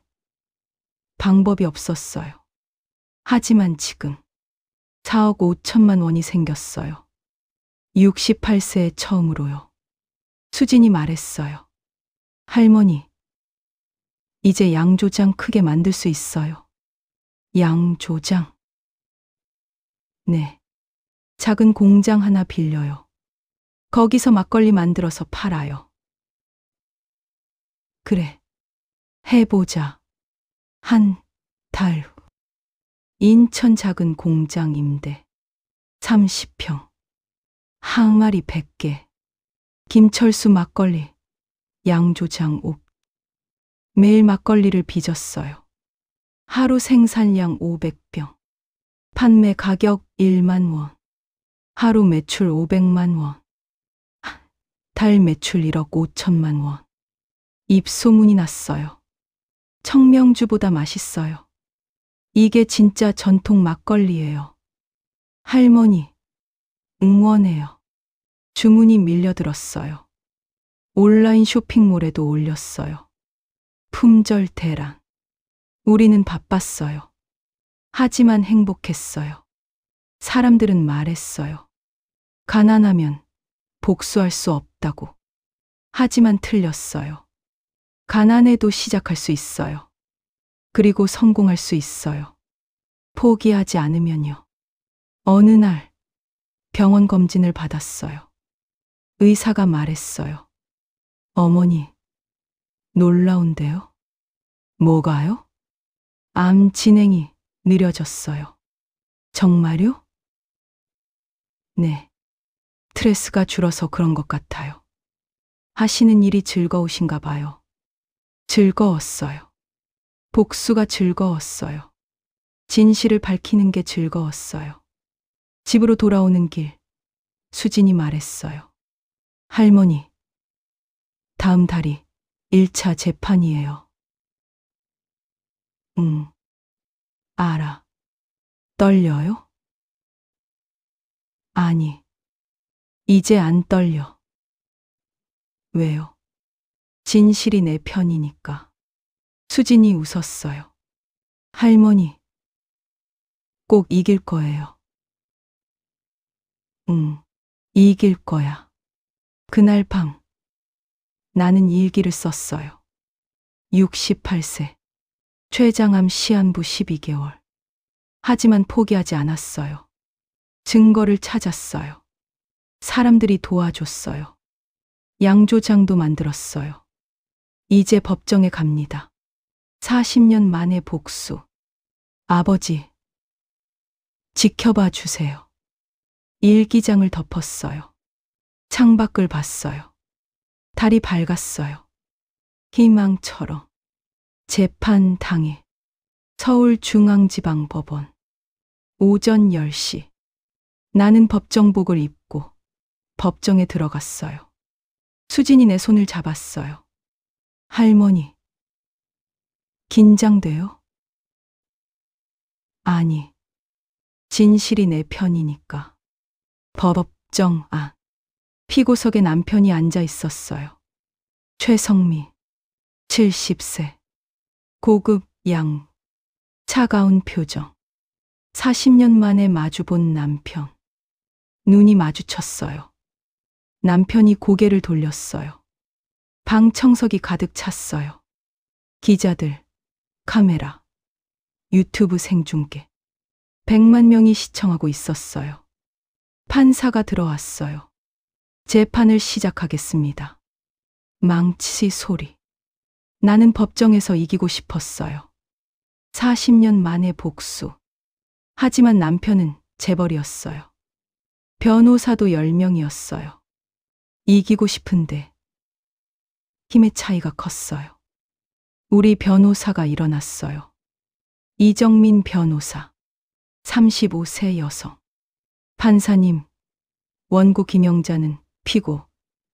방법이 없었어요. 하지만 지금 4억 5천만 원이 생겼어요. 68세에 처음으로요. 수진이 말했어요. 할머니, 이제 양조장 크게 만들 수 있어요. 양조장? 네. 작은 공장 하나 빌려요. 거기서 막걸리 만들어서 팔아요. 그래. 해보자. 한 달 후. 인천 작은 공장 임대. 30평. 항아리 100개. 김철수 막걸리. 양조장 옥. 매일 막걸리를 빚었어요. 하루 생산량 500병. 판매 가격 1만 원. 하루 매출 500만 원. 달 매출 1억 5천만 원. 입소문이 났어요. 청명주보다 맛있어요. 이게 진짜 전통 막걸리예요. 할머니, 응원해요. 주문이 밀려들었어요. 온라인 쇼핑몰에도 올렸어요. 품절 대란. 우리는 바빴어요. 하지만 행복했어요. 사람들은 말했어요. 가난하면 복수할 수 없다고. 하지만 틀렸어요. 가난해도 시작할 수 있어요. 그리고 성공할 수 있어요. 포기하지 않으면요. 어느 날 병원 검진을 받았어요. 의사가 말했어요. 어머니, 놀라운데요? 뭐가요? 암 진행이 느려졌어요. 정말요? 네. 스트레스가 줄어서 그런 것 같아요. 하시는 일이 즐거우신가 봐요. 즐거웠어요. 복수가 즐거웠어요. 진실을 밝히는 게 즐거웠어요. 집으로 돌아오는 길, 수진이 말했어요. 할머니, 다음 달이 1차 재판이에요. 응, 알아. 떨려요? 아니, 이제 안 떨려. 왜요? 진실이 내 편이니까. 수진이 웃었어요. 할머니, 꼭 이길 거예요. 응, 이길 거야. 그날 밤, 나는 일기를 썼어요. 68세. 췌장암 시한부 12개월. 하지만 포기하지 않았어요. 증거를 찾았어요. 사람들이 도와줬어요. 양조장도 만들었어요. 이제 법정에 갑니다. 40년 만에 복수. 아버지, 지켜봐 주세요. 일기장을 덮었어요. 창밖을 봤어요. 달이 밝았어요. 희망처럼. 재판 당일. 서울중앙지방법원. 오전 10시. 나는 법정복을 입고 법정에 들어갔어요. 수진이 내 손을 잡았어요. 할머니, 긴장돼요? 아니, 진실이 내 편이니까. 법정 안. 피고석에 남편이 앉아 있었어요. 최성미, 70세. 고급 양. 차가운 표정. 40년 만에 마주본 남편. 눈이 마주쳤어요. 남편이 고개를 돌렸어요. 방 청석이 가득 찼어요. 기자들, 카메라, 유튜브 생중계. 100만 명이 시청하고 있었어요. 판사가 들어왔어요. 재판을 시작하겠습니다. 망치 소리. 나는 법정에서 이기고 싶었어요. 40년 만에 복수. 하지만 남편은 재벌이었어요. 변호사도 10명이었어요. 이기고 싶은데 힘의 차이가 컸어요. 우리 변호사가 일어났어요. 이정민 변호사. 35세 여성. 판사님, 원고 김영자는 피고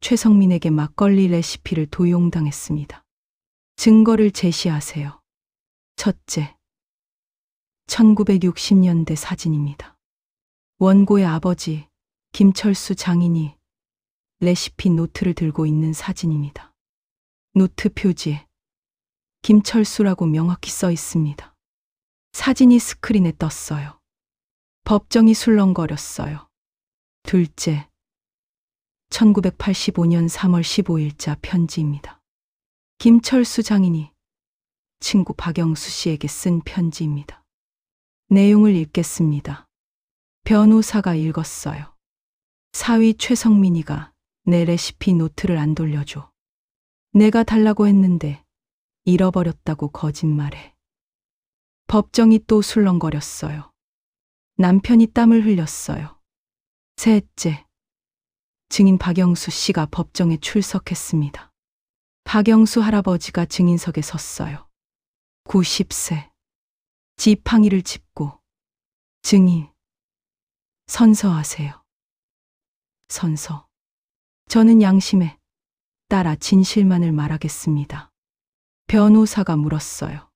최성민에게 막걸리 레시피를 도용당했습니다. 증거를 제시하세요. 첫째, 1960년대 사진입니다. 원고의 아버지 김철수 장인이 레시피 노트를 들고 있는 사진입니다. 노트 표지에 김철수라고 명확히 써 있습니다. 사진이 스크린에 떴어요. 법정이 술렁거렸어요. 둘째, 1985년 3월 15일자 편지입니다. 김철수 장인이 친구 박영수 씨에게 쓴 편지입니다. 내용을 읽겠습니다. 변호사가 읽었어요. 사위 최성민이가 내 레시피 노트를 안 돌려줘. 내가 달라고 했는데 잃어버렸다고 거짓말해. 법정이 또 술렁거렸어요. 남편이 땀을 흘렸어요. 셋째, 증인 박영수 씨가 법정에 출석했습니다. 박영수 할아버지가 증인석에 섰어요. 90세. 지팡이를 짚고 증인, 선서하세요. 선서. 저는 양심에 따라 진실만을 말하겠습니다. 변호사가 물었어요.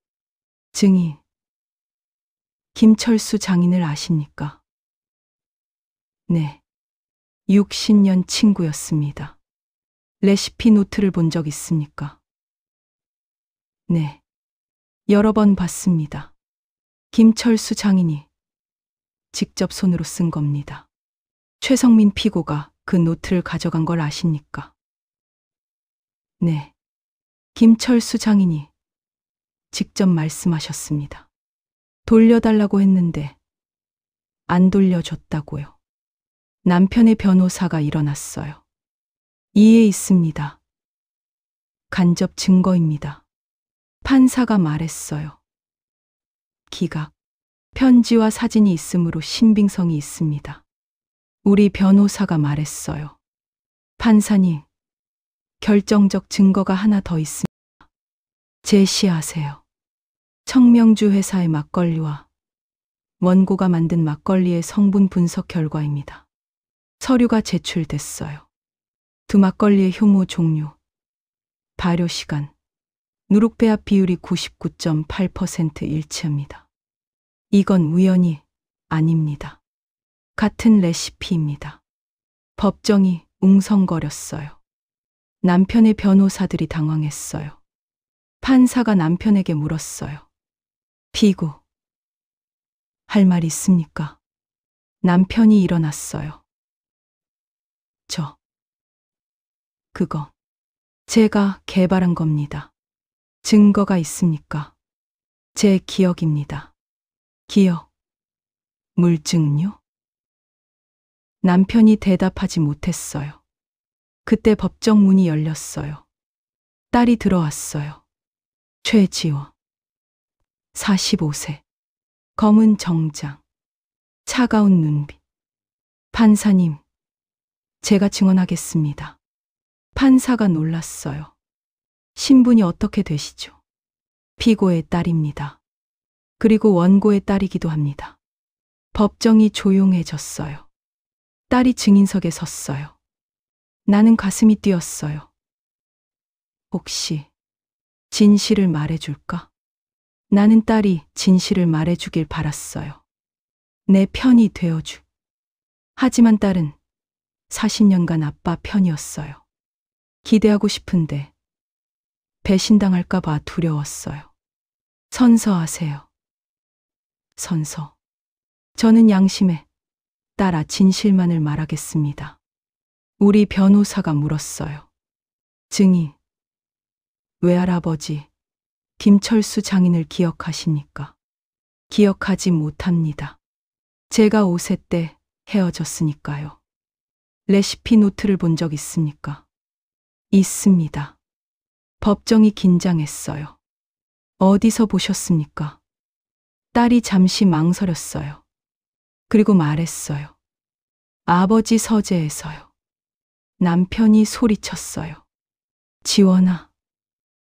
증인, 김철수 장인을 아십니까? 네. 60년 친구였습니다. 레시피 노트를 본 적 있습니까? 네. 여러 번 봤습니다. 김철수 장인이 직접 손으로 쓴 겁니다. 최성민 피고가 그 노트를 가져간 걸 아십니까? 네. 김철수 장인이 직접 말씀하셨습니다. 돌려달라고 했는데 안 돌려줬다고요. 남편의 변호사가 일어났어요. 이해 있습니다. 간접 증거입니다. 판사가 말했어요. 기각. 편지와 사진이 있으므로 신빙성이 있습니다. 우리 변호사가 말했어요. 판사님, 결정적 증거가 하나 더 있습니다. 제시하세요. 청명주 회사의 막걸리와 원고가 만든 막걸리의 성분 분석 결과입니다. 서류가 제출됐어요. 두 막걸리의 효모 종류, 발효 시간, 누룩배합 비율이 99.8% 일치합니다. 이건 우연이 아닙니다. 같은 레시피입니다. 법정이 웅성거렸어요. 남편의 변호사들이 당황했어요. 판사가 남편에게 물었어요. 피고, 할 말 있습니까? 남편이 일어났어요. 그거 제가 개발한 겁니다. 증거가 있습니까? 제 기억입니다. 기억, 물증요? 남편이 대답하지 못했어요. 그때 법정 문이 열렸어요. 딸이 들어왔어요. 최지호, 45세, 검은 정장, 차가운 눈빛. 판사님, 제가 증언하겠습니다. 판사가 놀랐어요. 신분이 어떻게 되시죠? 피고의 딸입니다. 그리고 원고의 딸이기도 합니다. 법정이 조용해졌어요. 딸이 증인석에 섰어요. 나는 가슴이 뛰었어요. 혹시 진실을 말해줄까? 나는 딸이 진실을 말해주길 바랐어요. 내 편이 되어주. 하지만 딸은 40년간 아빠 편이었어요. 기대하고 싶은데 배신당할까봐 두려웠어요. 선서하세요. 선서. 저는 양심에 따라 진실만을 말하겠습니다. 우리 변호사가 물었어요. 증인, 외할아버지 김철수 장인을 기억하십니까? 기억하지 못합니다. 제가 5세 때 헤어졌으니까요. 레시피 노트를 본 적 있습니까? 있습니다. 법정이 긴장했어요. 어디서 보셨습니까? 딸이 잠시 망설였어요. 그리고 말했어요. 아버지 서재에서요. 남편이 소리쳤어요. 지원아.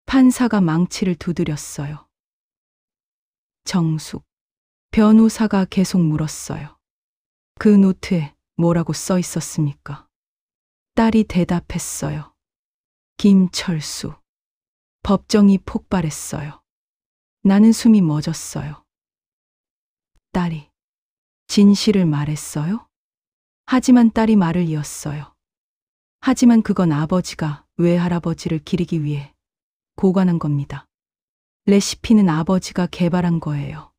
판사가 망치를 두드렸어요. 정숙. 변호사가 계속 물었어요. 그 노트에 뭐라고 써 있었습니까? 딸이 대답했어요. 김철수. 법정이 폭발했어요. 나는 숨이 멎었어요. 딸이 진실을 말했어요? 하지만 딸이 말을 이었어요. 하지만 그건 아버지가 외할아버지를 기리기 위해 보관한 겁니다. 레시피는 아버지가 개발한 거예요.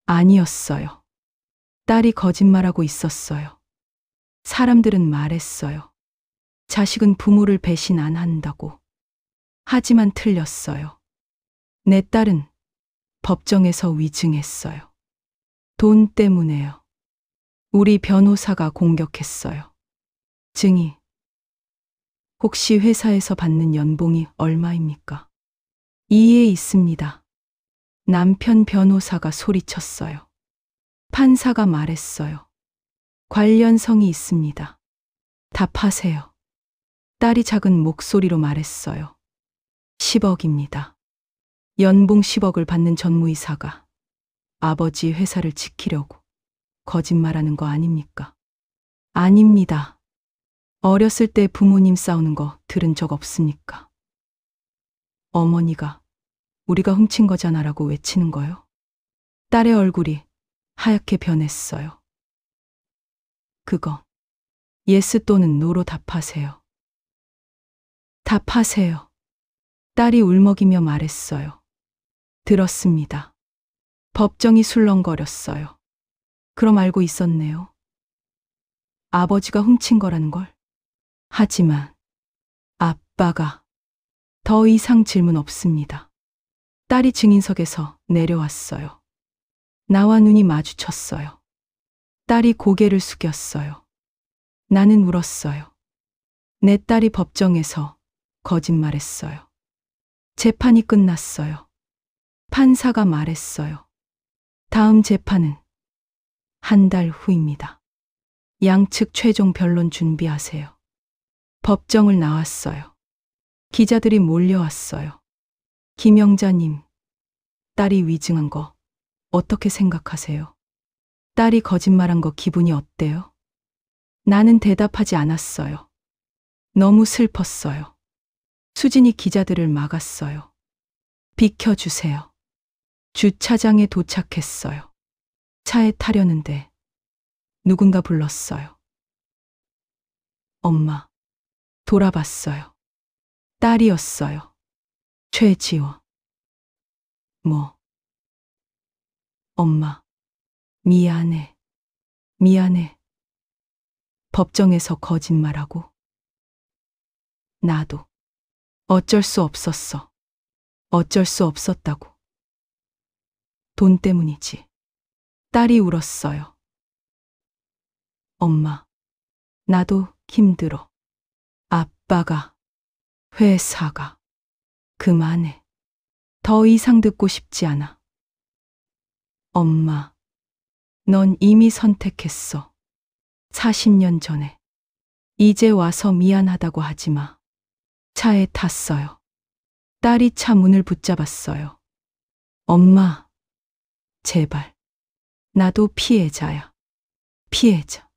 아니었어요. 딸이 거짓말하고 있었어요. 사람들은 말했어요. 자식은 부모를 배신 안 한다고. 하지만 틀렸어요. 내 딸은 법정에서 위증했어요. 돈 때문에요. 우리 변호사가 공격했어요. 증인, 혹시 회사에서 받는 연봉이 얼마입니까? 이해 있습니다. 남편 변호사가 소리쳤어요. 판사가 말했어요. 관련성이 있습니다. 답하세요. 딸이 작은 목소리로 말했어요. 10억입니다. 연봉 10억을 받는 전무이사가 아버지 회사를 지키려고 거짓말하는 거 아닙니까? 아닙니다. 어렸을 때 부모님 싸우는 거 들은 적 없습니까? 어머니가 우리가 훔친 거잖아라고 외치는 거요. 딸의 얼굴이 하얗게 변했어요. 그거 예스 또는 노로 답하세요. 답하세요. 딸이 울먹이며 말했어요. 들었습니다. 법정이 술렁거렸어요. 그럼 알고 있었네요. 아버지가 훔친 거라는 걸. 하지만 아빠가 더 이상 질문 없습니다. 딸이 증인석에서 내려왔어요. 나와 눈이 마주쳤어요. 딸이 고개를 숙였어요. 나는 울었어요. 내 딸이 법정에서 거짓말했어요. 재판이 끝났어요. 판사가 말했어요. 다음 재판은 한 달 후입니다. 양측 최종 변론 준비하세요. 법정을 나왔어요. 기자들이 몰려왔어요. 김영자님, 딸이 위증한 거 어떻게 생각하세요? 딸이 거짓말한 거 기분이 어때요? 나는 대답하지 않았어요. 너무 슬펐어요. 수진이 기자들을 막았어요. 비켜주세요. 주차장에 도착했어요. 차에 타려는데 누군가 불렀어요. 엄마. 돌아봤어요. 딸이었어요. 최지원. 뭐? 엄마. 미안해. 미안해. 법정에서 거짓말하고. 나도. 어쩔 수 없었어. 어쩔 수 없었다고. 돈 때문이지. 딸이 울었어요. 엄마. 나도 힘들어. 아빠가. 회사가. 그만해. 더 이상 듣고 싶지 않아. 엄마. 넌 이미 선택했어. 40년 전에. 이제 와서 미안하다고 하지 마. 차에 탔어요. 딸이 차 문을 붙잡았어요. 엄마. 제발. 나도 피해자야. 피해자.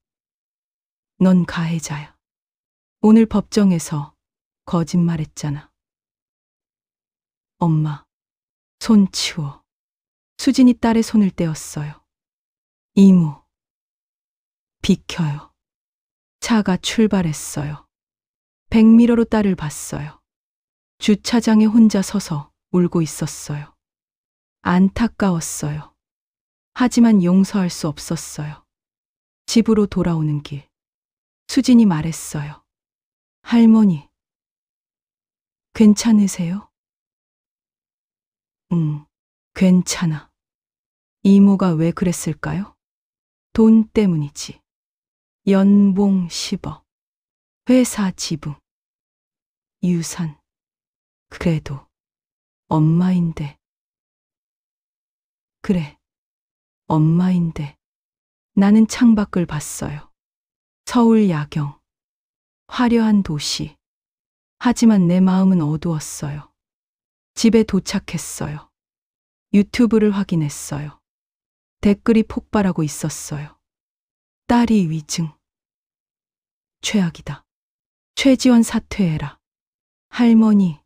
넌 가해자야. 오늘 법정에서 거짓말했잖아. 엄마. 손 치워. 수진이 딸의 손을 떼었어요. 이모. 비켜요. 차가 출발했어요. 백미러로 딸을 봤어요. 주차장에 혼자 서서 울고 있었어요. 안타까웠어요. 하지만 용서할 수 없었어요. 집으로 돌아오는 길. 수진이 말했어요. 할머니. 괜찮으세요? 응, 괜찮아. 이모가 왜 그랬을까요? 돈 때문이지. 연봉 10억. 회사 지분. 유산. 그래도 엄마인데. 그래, 엄마인데. 나는 창밖을 봤어요. 서울 야경. 화려한 도시. 하지만 내 마음은 어두웠어요. 집에 도착했어요. 유튜브를 확인했어요. 댓글이 폭발하고 있었어요. 딸이 위증. 최악이다. 최지원 사퇴해라. 할머니,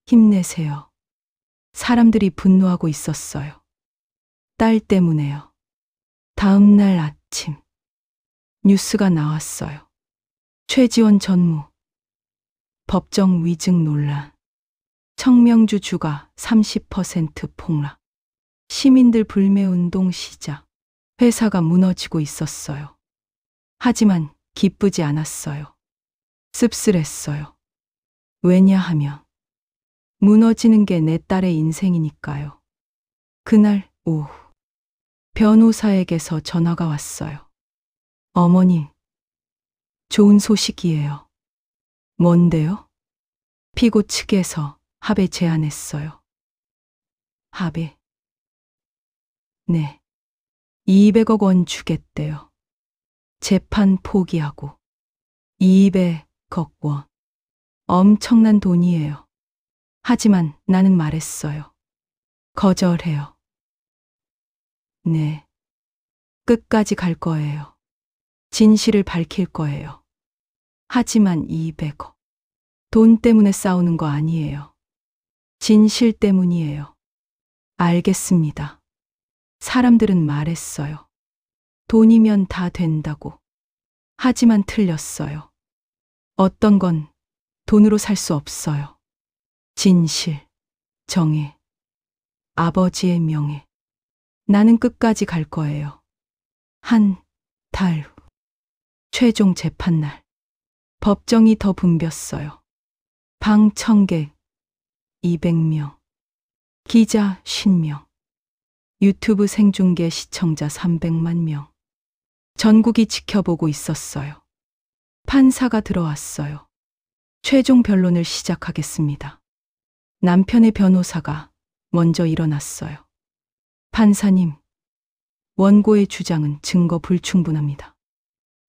힘내세요. 사람들이 분노하고 있었어요. 딸 때문에요. 다음 날 아침. 뉴스가 나왔어요. 최지원 전무. 법정 위증 논란. 청명주 주가 30% 폭락. 시민들 불매운동 시작. 회사가 무너지고 있었어요. 하지만 기쁘지 않았어요. 씁쓸했어요. 왜냐하면 무너지는 게 내 딸의 인생이니까요. 그날 오후 변호사에게서 전화가 왔어요. 어머님, 좋은 소식이에요. 뭔데요? 피고 측에서 합의 제안했어요. 합의? 네. 200억 원 주겠대요. 재판 포기하고. 200억 원. 엄청난 돈이에요. 하지만 나는 말했어요. 거절해요. 네. 끝까지 갈 거예요. 진실을 밝힐 거예요. 하지만 200억. 돈 때문에 싸우는 거 아니에요. 진실 때문이에요. 알겠습니다. 사람들은 말했어요. 돈이면 다 된다고. 하지만 틀렸어요. 어떤 건 돈으로 살 수 없어요. 진실, 정의, 아버지의 명예. 나는 끝까지 갈 거예요. 한 달 후. 최종 재판날. 법정이 더 붐볐어요. 방 1000개, 200명. 기자 50명. 유튜브 생중계 시청자 300만 명. 전국이 지켜보고 있었어요. 판사가 들어왔어요. 최종 변론을 시작하겠습니다. 남편의 변호사가 먼저 일어났어요. 판사님, 원고의 주장은 증거 불충분합니다.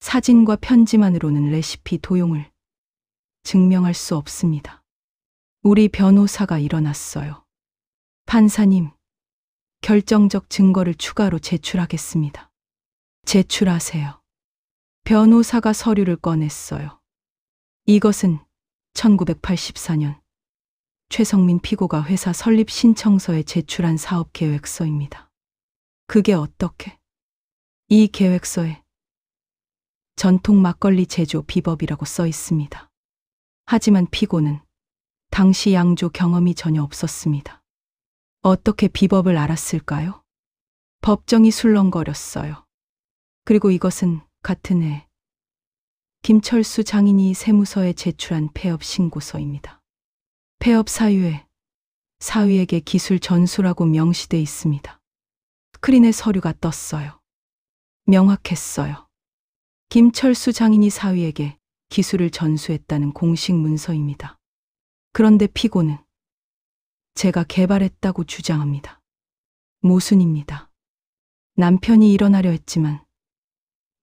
사진과 편지만으로는 레시피 도용을 증명할 수 없습니다. 우리 변호사가 일어났어요. 판사님, 결정적 증거를 추가로 제출하겠습니다. 제출하세요. 변호사가 서류를 꺼냈어요. 이것은 1984년 최성민 피고가 회사 설립 신청서에 제출한 사업 계획서입니다. 그게 어떻게? 이 계획서에 전통 막걸리 제조 비법이라고 써 있습니다. 하지만 피고는 당시 양조 경험이 전혀 없었습니다. 어떻게 비법을 알았을까요? 법정이 술렁거렸어요. 그리고 이것은 같은 해 김철수 장인이 세무서에 제출한 폐업 신고서입니다. 폐업 사유에 사위에게 기술 전수라고 명시돼 있습니다. 스크린에 서류가 떴어요. 명확했어요. 김철수 장인이 사위에게 기술을 전수했다는 공식 문서입니다. 그런데 피고는 제가 개발했다고 주장합니다. 모순입니다. 남편이 일어나려 했지만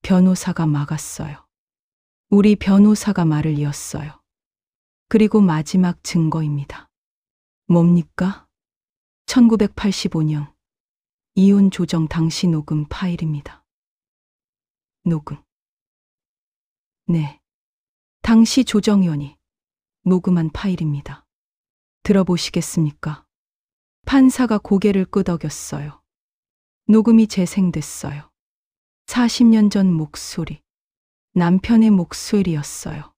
변호사가 막았어요. 우리 변호사가 말을 이었어요. 그리고 마지막 증거입니다. 뭡니까? 1985년 이혼 조정 당시 녹음 파일입니다. 녹음. 네. 당시 조정위원이 녹음한 파일입니다. 들어보시겠습니까? 판사가 고개를 끄덕였어요. 녹음이 재생됐어요. 40년 전 목소리. 남편의 목소리였어요.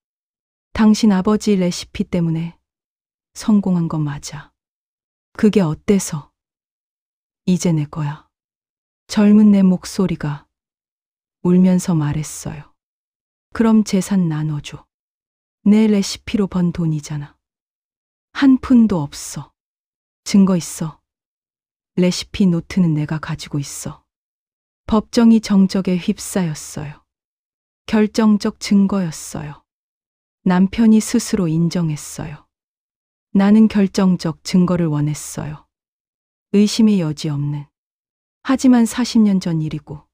당신 아버지 레시피 때문에 성공한 거 맞아. 그게 어때서? 이제 내 거야. 젊은 내 목소리가 울면서 말했어요. 그럼 재산 나눠줘. 내 레시피로 번 돈이잖아. 한 푼도 없어. 증거 있어. 레시피 노트는 내가 가지고 있어. 법정이 정적에 휩싸였어요. 결정적 증거였어요. 남편이 스스로 인정했어요. 나는 결정적 증거를 원했어요. 의심의 여지 없는. 하지만 40년 전 일이고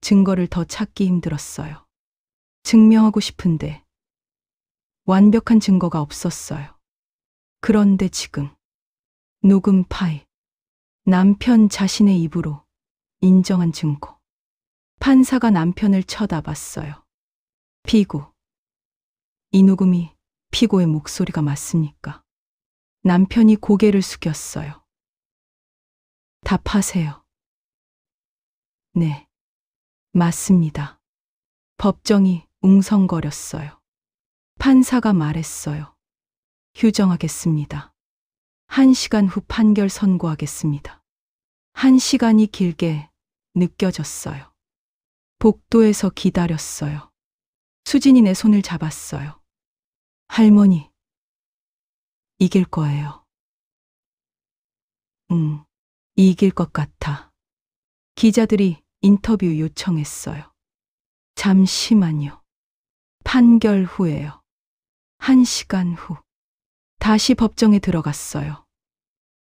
증거를 더 찾기 힘들었어요. 증명하고 싶은데 완벽한 증거가 없었어요. 그런데 지금 녹음 파일. 남편 자신의 입으로 인정한 증거. 판사가 남편을 쳐다봤어요. 피고. 이 녹음이 피고의 목소리가 맞습니까? 남편이 고개를 숙였어요. 답하세요. 네, 맞습니다. 법정이 웅성거렸어요. 판사가 말했어요. 휴정하겠습니다. 1시간 후 판결 선고하겠습니다. 1시간이 길게 느껴졌어요. 복도에서 기다렸어요. 수진이 내 손을 잡았어요. 할머니, 이길 거예요. 이길 것 같아. 기자들이 인터뷰 요청했어요. 잠시만요. 판결 후에요. 1시간 후. 다시 법정에 들어갔어요.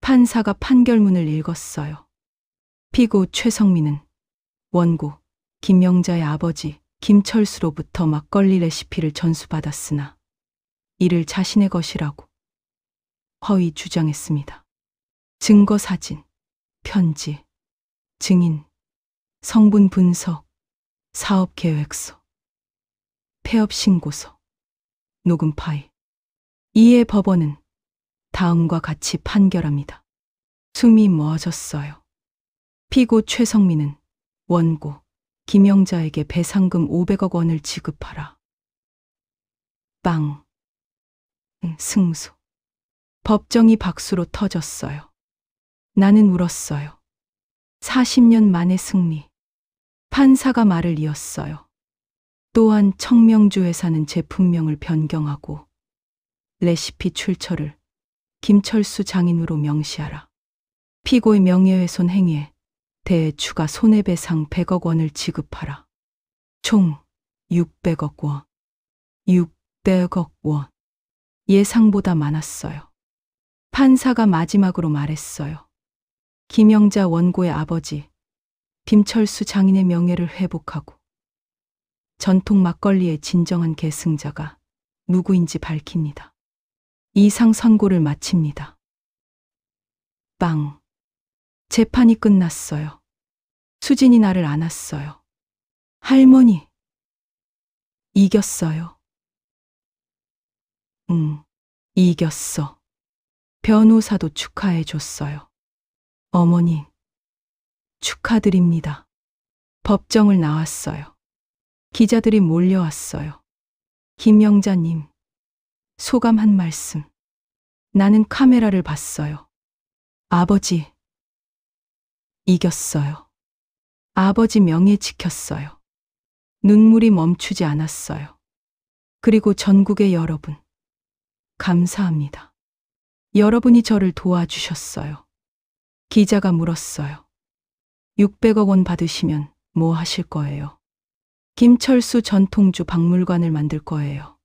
판사가 판결문을 읽었어요. 피고 최성민은 원고 김영자의 아버지 김철수로부터 막걸리 레시피를 전수받았으나 이를 자신의 것이라고 허위 주장했습니다. 증거 사진, 편지, 증인, 성분 분석, 사업 계획서, 폐업 신고서, 녹음 파일. 이에 법원은 다음과 같이 판결합니다. 숨이 멎었어요. 피고 최성민은 원고 김영자에게 배상금 500억 원을 지급하라. 빵. 승소. 법정이 박수로 터졌어요. 나는 울었어요. 40년 만의 승리. 판사가 말을 이었어요. 또한 청명주 회사는 제품명을 변경하고 레시피 출처를 김철수 장인으로 명시하라. 피고의 명예훼손 행위에 대해 추가 손해배상 100억 원을 지급하라. 총 600억 원. 600억 원. 예상보다 많았어요. 판사가 마지막으로 말했어요. 김영자 원고의 아버지 김철수 장인의 명예를 회복하고 전통 막걸리의 진정한 계승자가 누구인지 밝힙니다. 이상 선고를 마칩니다. 빵. 재판이 끝났어요. 수진이 나를 안았어요. 할머니. 이겼어요. 이겼어. 변호사도 축하해 줬어요. 어머니. 축하드립니다. 법정을 나왔어요. 기자들이 몰려왔어요. 김영자님. 소감 한 말씀. 나는 카메라를 봤어요. 아버지. 이겼어요. 아버지 명예 지켰어요. 눈물이 멈추지 않았어요. 그리고 전국의 여러분. 감사합니다. 여러분이 저를 도와주셨어요. 기자가 물었어요. 600억 원 받으시면 뭐 하실 거예요? 김철수 전통주 박물관을 만들 거예요.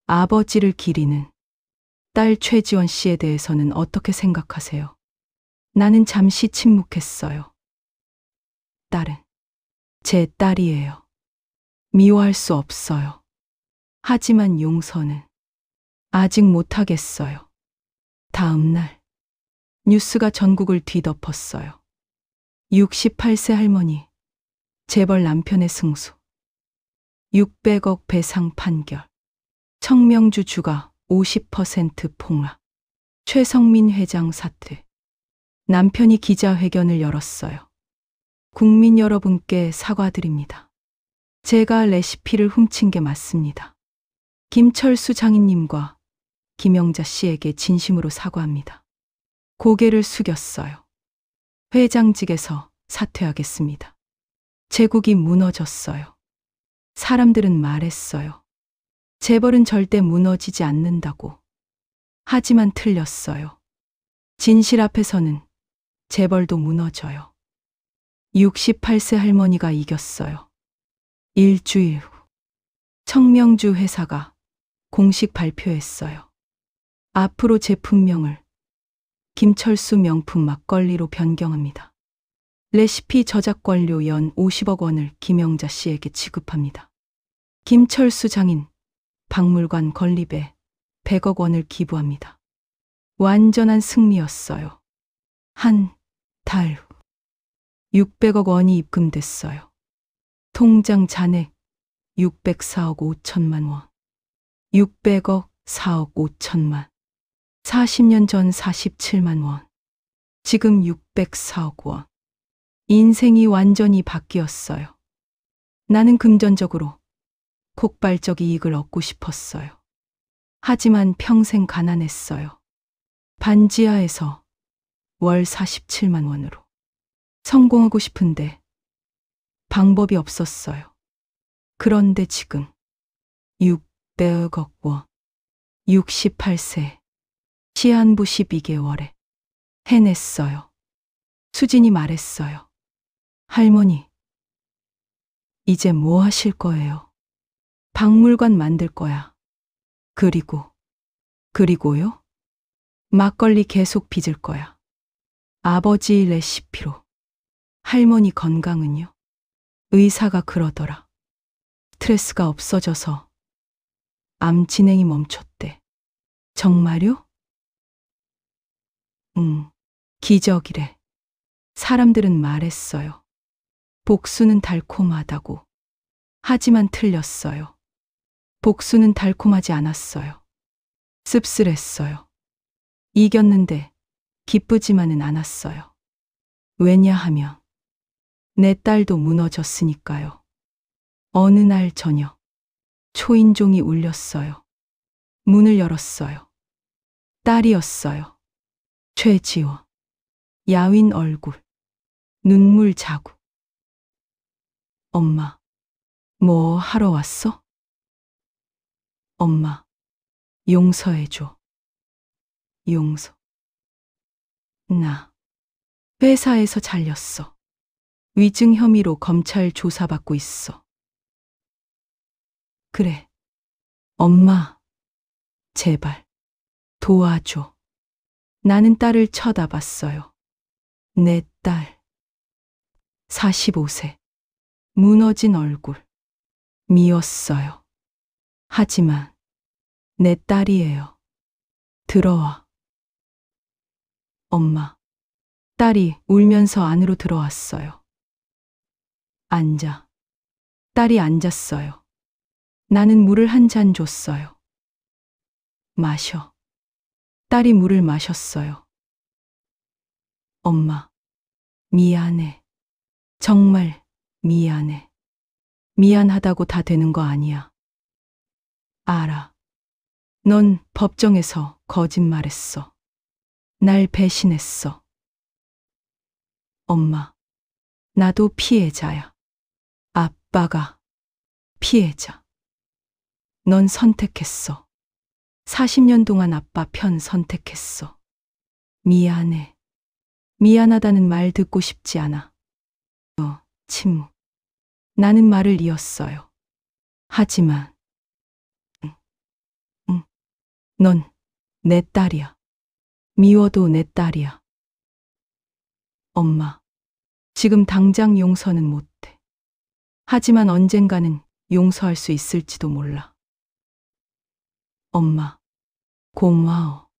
아버지를 기리는 딸 최지원 씨에 대해서는 어떻게 생각하세요? 나는 잠시 침묵했어요. 딸은 제 딸이에요. 미워할 수 없어요. 하지만 용서는 아직 못하겠어요. 다음 날 뉴스가 전국을 뒤덮었어요. 68세 할머니, 재벌 남편의 승소. 600억 배상 판결. 청명주 주가 50% 폭락. 최성민 회장 사퇴. 남편이 기자회견을 열었어요. 국민 여러분께 사과드립니다. 제가 레시피를 훔친 게 맞습니다. 김철수 장인님과 김영자 씨에게 진심으로 사과합니다. 고개를 숙였어요. 회장직에서 사퇴하겠습니다. 제국이 무너졌어요. 사람들은 말했어요. 재벌은 절대 무너지지 않는다고. 하지만 틀렸어요. 진실 앞에서는 재벌도 무너져요. 68세 할머니가 이겼어요. 일주일 후 청명주 회사가 공식 발표했어요. 앞으로 제품명을 김철수 명품 막걸리로 변경합니다. 레시피 저작권료 연 50억 원을 김영자 씨에게 지급합니다. 김철수 장인 박물관 건립에 100억 원을 기부합니다. 완전한 승리였어요. 한 달 후 600억 원이 입금됐어요. 통장 잔액 604억 5천만 원. 600억 4억 5천만. 40년 전 47만 원. 지금 604억 원. 인생이 완전히 바뀌었어요. 나는 금전적으로 폭발적 이익을 얻고 싶었어요. 하지만 평생 가난했어요. 반지하에서 월 47만 원으로. 성공하고 싶은데 방법이 없었어요. 그런데 지금 600억 원. 68세. 시한부 12개월에 해냈어요. 수진이 말했어요. 할머니, 이제 뭐 하실 거예요? 박물관 만들 거야. 그리고요? 막걸리 계속 빚을 거야. 아버지 레시피로. 할머니 건강은요? 의사가 그러더라. 스트레스가 없어져서 암 진행이 멈췄대. 정말요? 응, 기적이래. 사람들은 말했어요. 복수는 달콤하다고. 하지만 틀렸어요. 복수는 달콤하지 않았어요. 씁쓸했어요. 이겼는데 기쁘지만은 않았어요. 왜냐하면 내 딸도 무너졌으니까요. 어느 날 저녁 초인종이 울렸어요. 문을 열었어요. 딸이었어요. 최지호. 야윈 얼굴. 눈물 자국. 엄마, 뭐 하러 왔어? 엄마, 용서해줘. 용서. 나 회사에서 잘렸어. 위증 혐의로 검찰 조사받고 있어. 그래. 엄마, 제발 도와줘. 나는 딸을 쳐다봤어요. 내 딸. 45세. 무너진 얼굴. 미웠어요. 하지만 내 딸이에요. 들어와. 엄마. 딸이 울면서 안으로 들어왔어요. 앉아. 딸이 앉았어요. 나는 물을 한 잔 줬어요. 마셔. 딸이 물을 마셨어요. 엄마, 미안해. 정말 미안해. 미안하다고 다 되는 거 아니야. 알아. 넌 법정에서 거짓말했어. 날 배신했어. 엄마, 나도 피해자야. 아빠가 피해자. 넌 선택했어. 40년 동안 아빠 편 선택했어. 미안해. 미안하다는 말 듣고 싶지 않아. 침묵. 나는 말을 이었어요. 하지만, 넌 내 딸이야. 미워도 내 딸이야. 엄마, 지금 당장 용서는 못해. 하지만 언젠가는 용서할 수 있을지도 몰라. 엄마, 고마워.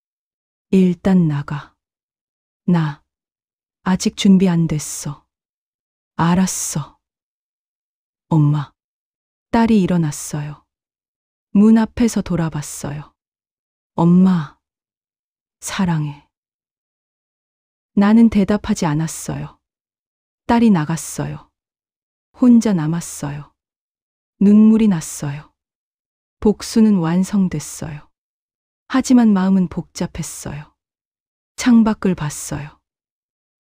일단 나가. 나 아직 준비 안 됐어. 알았어. 엄마. 딸이 일어났어요. 문 앞에서 돌아봤어요. 엄마, 사랑해. 나는 대답하지 않았어요. 딸이 나갔어요. 혼자 남았어요. 눈물이 났어요. 복수는 완성됐어요. 하지만 마음은 복잡했어요. 창밖을 봤어요.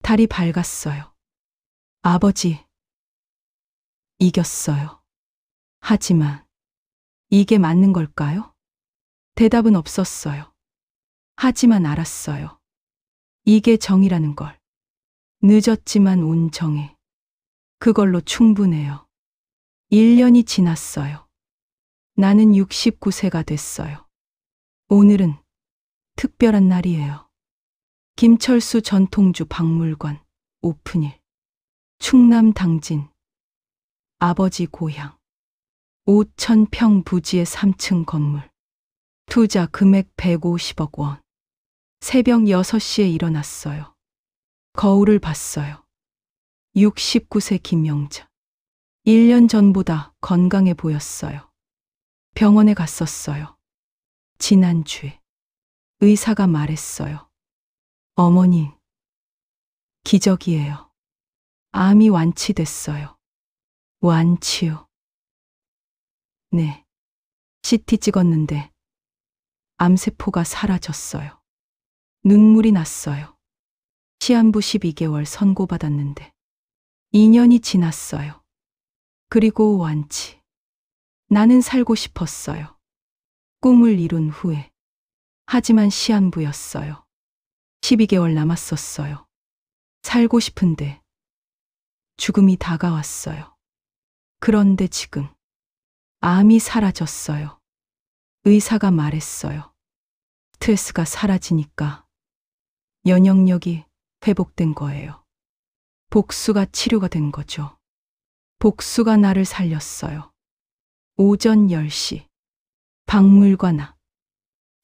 달이 밝았어요. 아버지, 이겼어요. 하지만 이게 맞는 걸까요? 대답은 없었어요. 하지만 알았어요. 이게 정이라는 걸. 늦었지만 온정해. 그걸로 충분해요. 1년이 지났어요. 나는 69세가 됐어요. 오늘은 특별한 날이에요. 김철수 전통주 박물관 오픈일. 충남 당진. 아버지 고향. 5,000평 부지의 3층 건물. 투자 금액 150억 원. 새벽 6시에 일어났어요. 거울을 봤어요. 69세 김영자. 1년 전보다 건강해 보였어요. 병원에 갔었어요. 지난주에. 의사가 말했어요. 어머님, 기적이에요. 암이 완치됐어요. 완치요. 네. CT 찍었는데 암세포가 사라졌어요. 눈물이 났어요. 시한부 12개월 선고받았는데 2년이 지났어요. 그리고 완치. 나는 살고 싶었어요. 꿈을 이룬 후에. 하지만 시한부였어요. 12개월 남았었어요. 살고 싶은데 죽음이 다가왔어요. 그런데 지금 암이 사라졌어요. 의사가 말했어요. 스트레스가 사라지니까 면역력이 회복된 거예요. 복수가 치료가 된 거죠. 복수가 나를 살렸어요. 오전 10시. 박물관 앞.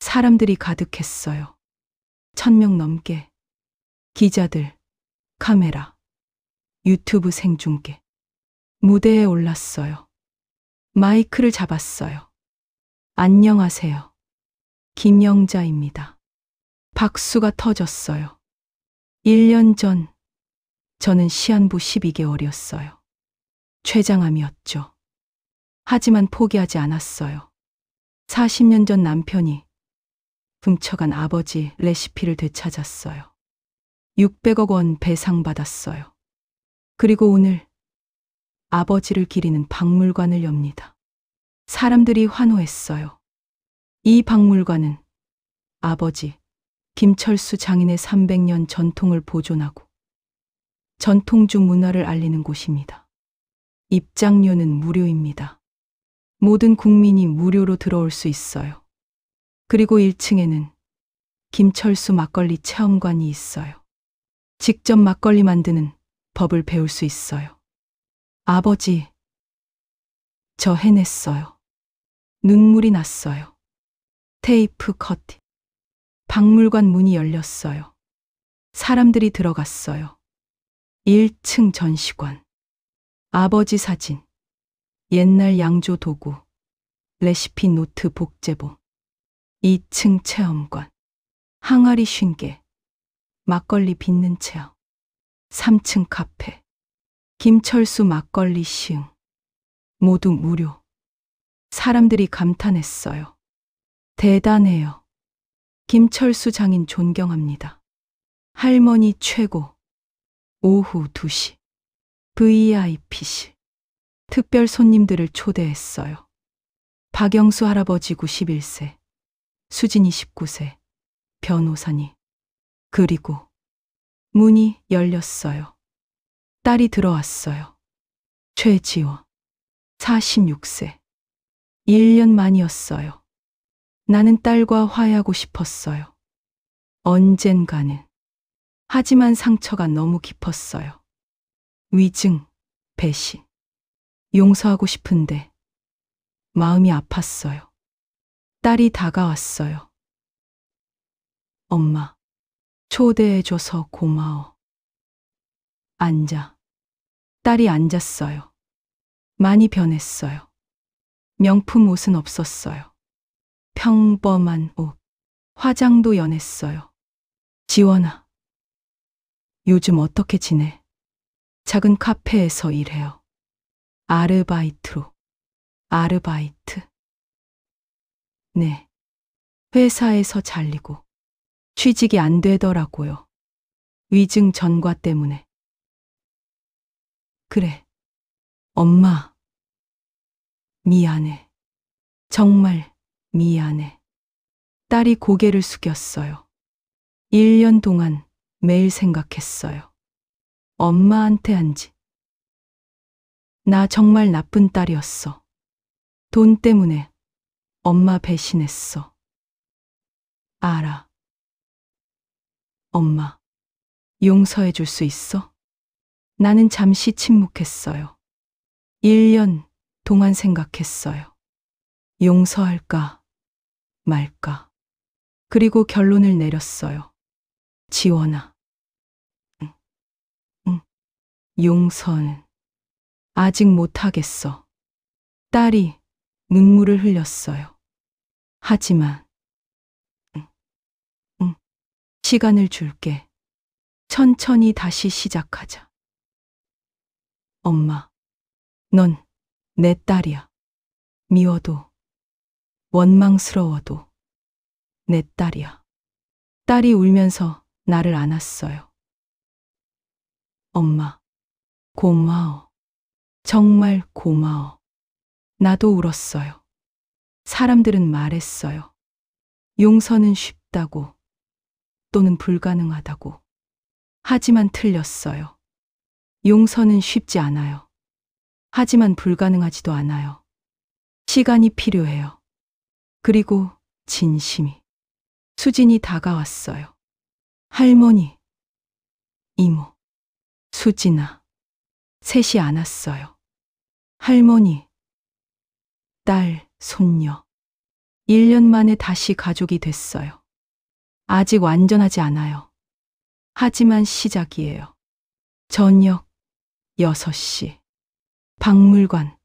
사람들이 가득했어요. 1000명 넘게. 기자들, 카메라, 유튜브 생중계. 무대에 올랐어요. 마이크를 잡았어요. 안녕하세요. 김영자입니다. 박수가 터졌어요. 1년 전, 저는 시한부 12개월이었어요. 췌장암이었죠. 하지만 포기하지 않았어요. 40년 전 남편이 훔쳐간 아버지 레시피를 되찾았어요. 600억 원 배상받았어요. 그리고 오늘 아버지를 기리는 박물관을 엽니다. 사람들이 환호했어요. 이 박물관은 아버지 김철수 장인의 300년 전통을 보존하고 전통주 문화를 알리는 곳입니다. 입장료는 무료입니다. 모든 국민이 무료로 들어올 수 있어요. 그리고 1층에는 김철수 막걸리 체험관이 있어요. 직접 막걸리 만드는 법을 배울 수 있어요. 아버지, 저 해냈어요. 눈물이 났어요. 테이프 커팅. 박물관 문이 열렸어요. 사람들이 들어갔어요. 1층 전시관. 아버지 사진. 옛날 양조 도구. 레시피 노트 복제본. 2층 체험관. 항아리 쉰개. 막걸리 빚는 체험. 3층 카페. 김철수 막걸리 시음. 모두 무료. 사람들이 감탄했어요. 대단해요. 김철수 장인 존경합니다. 할머니 최고. 오후 2시. VIP실. 특별 손님들을 초대했어요. 박영수 할아버지 91세. 수진 29세. 변호사님. 그리고 문이 열렸어요. 딸이 들어왔어요. 최지원. 46세. 1년 만이었어요. 나는 딸과 화해하고 싶었어요. 언젠가는. 하지만 상처가 너무 깊었어요. 위증, 배신. 용서하고 싶은데 마음이 아팠어요. 딸이 다가왔어요. 엄마, 초대해줘서 고마워. 앉아. 딸이 앉았어요. 많이 변했어요. 명품 옷은 없었어요. 평범한 옷. 화장도 연했어요. 지원아, 요즘 어떻게 지내? 작은 카페에서 일해요. 아르바이트로. 아르바이트? 네. 회사에서 잘리고 취직이 안 되더라고요. 위증 전과 때문에. 그래. 엄마. 미안해. 정말 미안해. 딸이 고개를 숙였어요. 1년 동안 매일 생각했어요. 엄마한테 한 짓. 나 정말 나쁜 딸이었어. 돈 때문에 엄마 배신했어. 알아. 엄마, 용서해 줄 수 있어? 나는 잠시 침묵했어요. 1년 동안 생각했어요. 용서할까 말까. 그리고 결론을 내렸어요. 지원아. 응. 용서는 아직 못하겠어. 딸이 눈물을 흘렸어요. 하지만 시간을 줄게. 천천히 다시 시작하자. 엄마, 넌 내 딸이야. 미워도 원망스러워도 내 딸이야. 딸이 울면서 나를 안았어요. 엄마, 고마워. 정말 고마워. 나도 울었어요. 사람들은 말했어요. 용서는 쉽다고, 또는 불가능하다고. 하지만 틀렸어요. 용서는 쉽지 않아요. 하지만 불가능하지도 않아요. 시간이 필요해요. 그리고 진심이. 수진이 다가왔어요. 할머니, 이모, 수진아. 셋이 안았어요. 할머니, 딸, 손녀. 1년 만에 다시 가족이 됐어요. 아직 완전하지 않아요. 하지만 시작이에요. 저녁 6시. 박물관,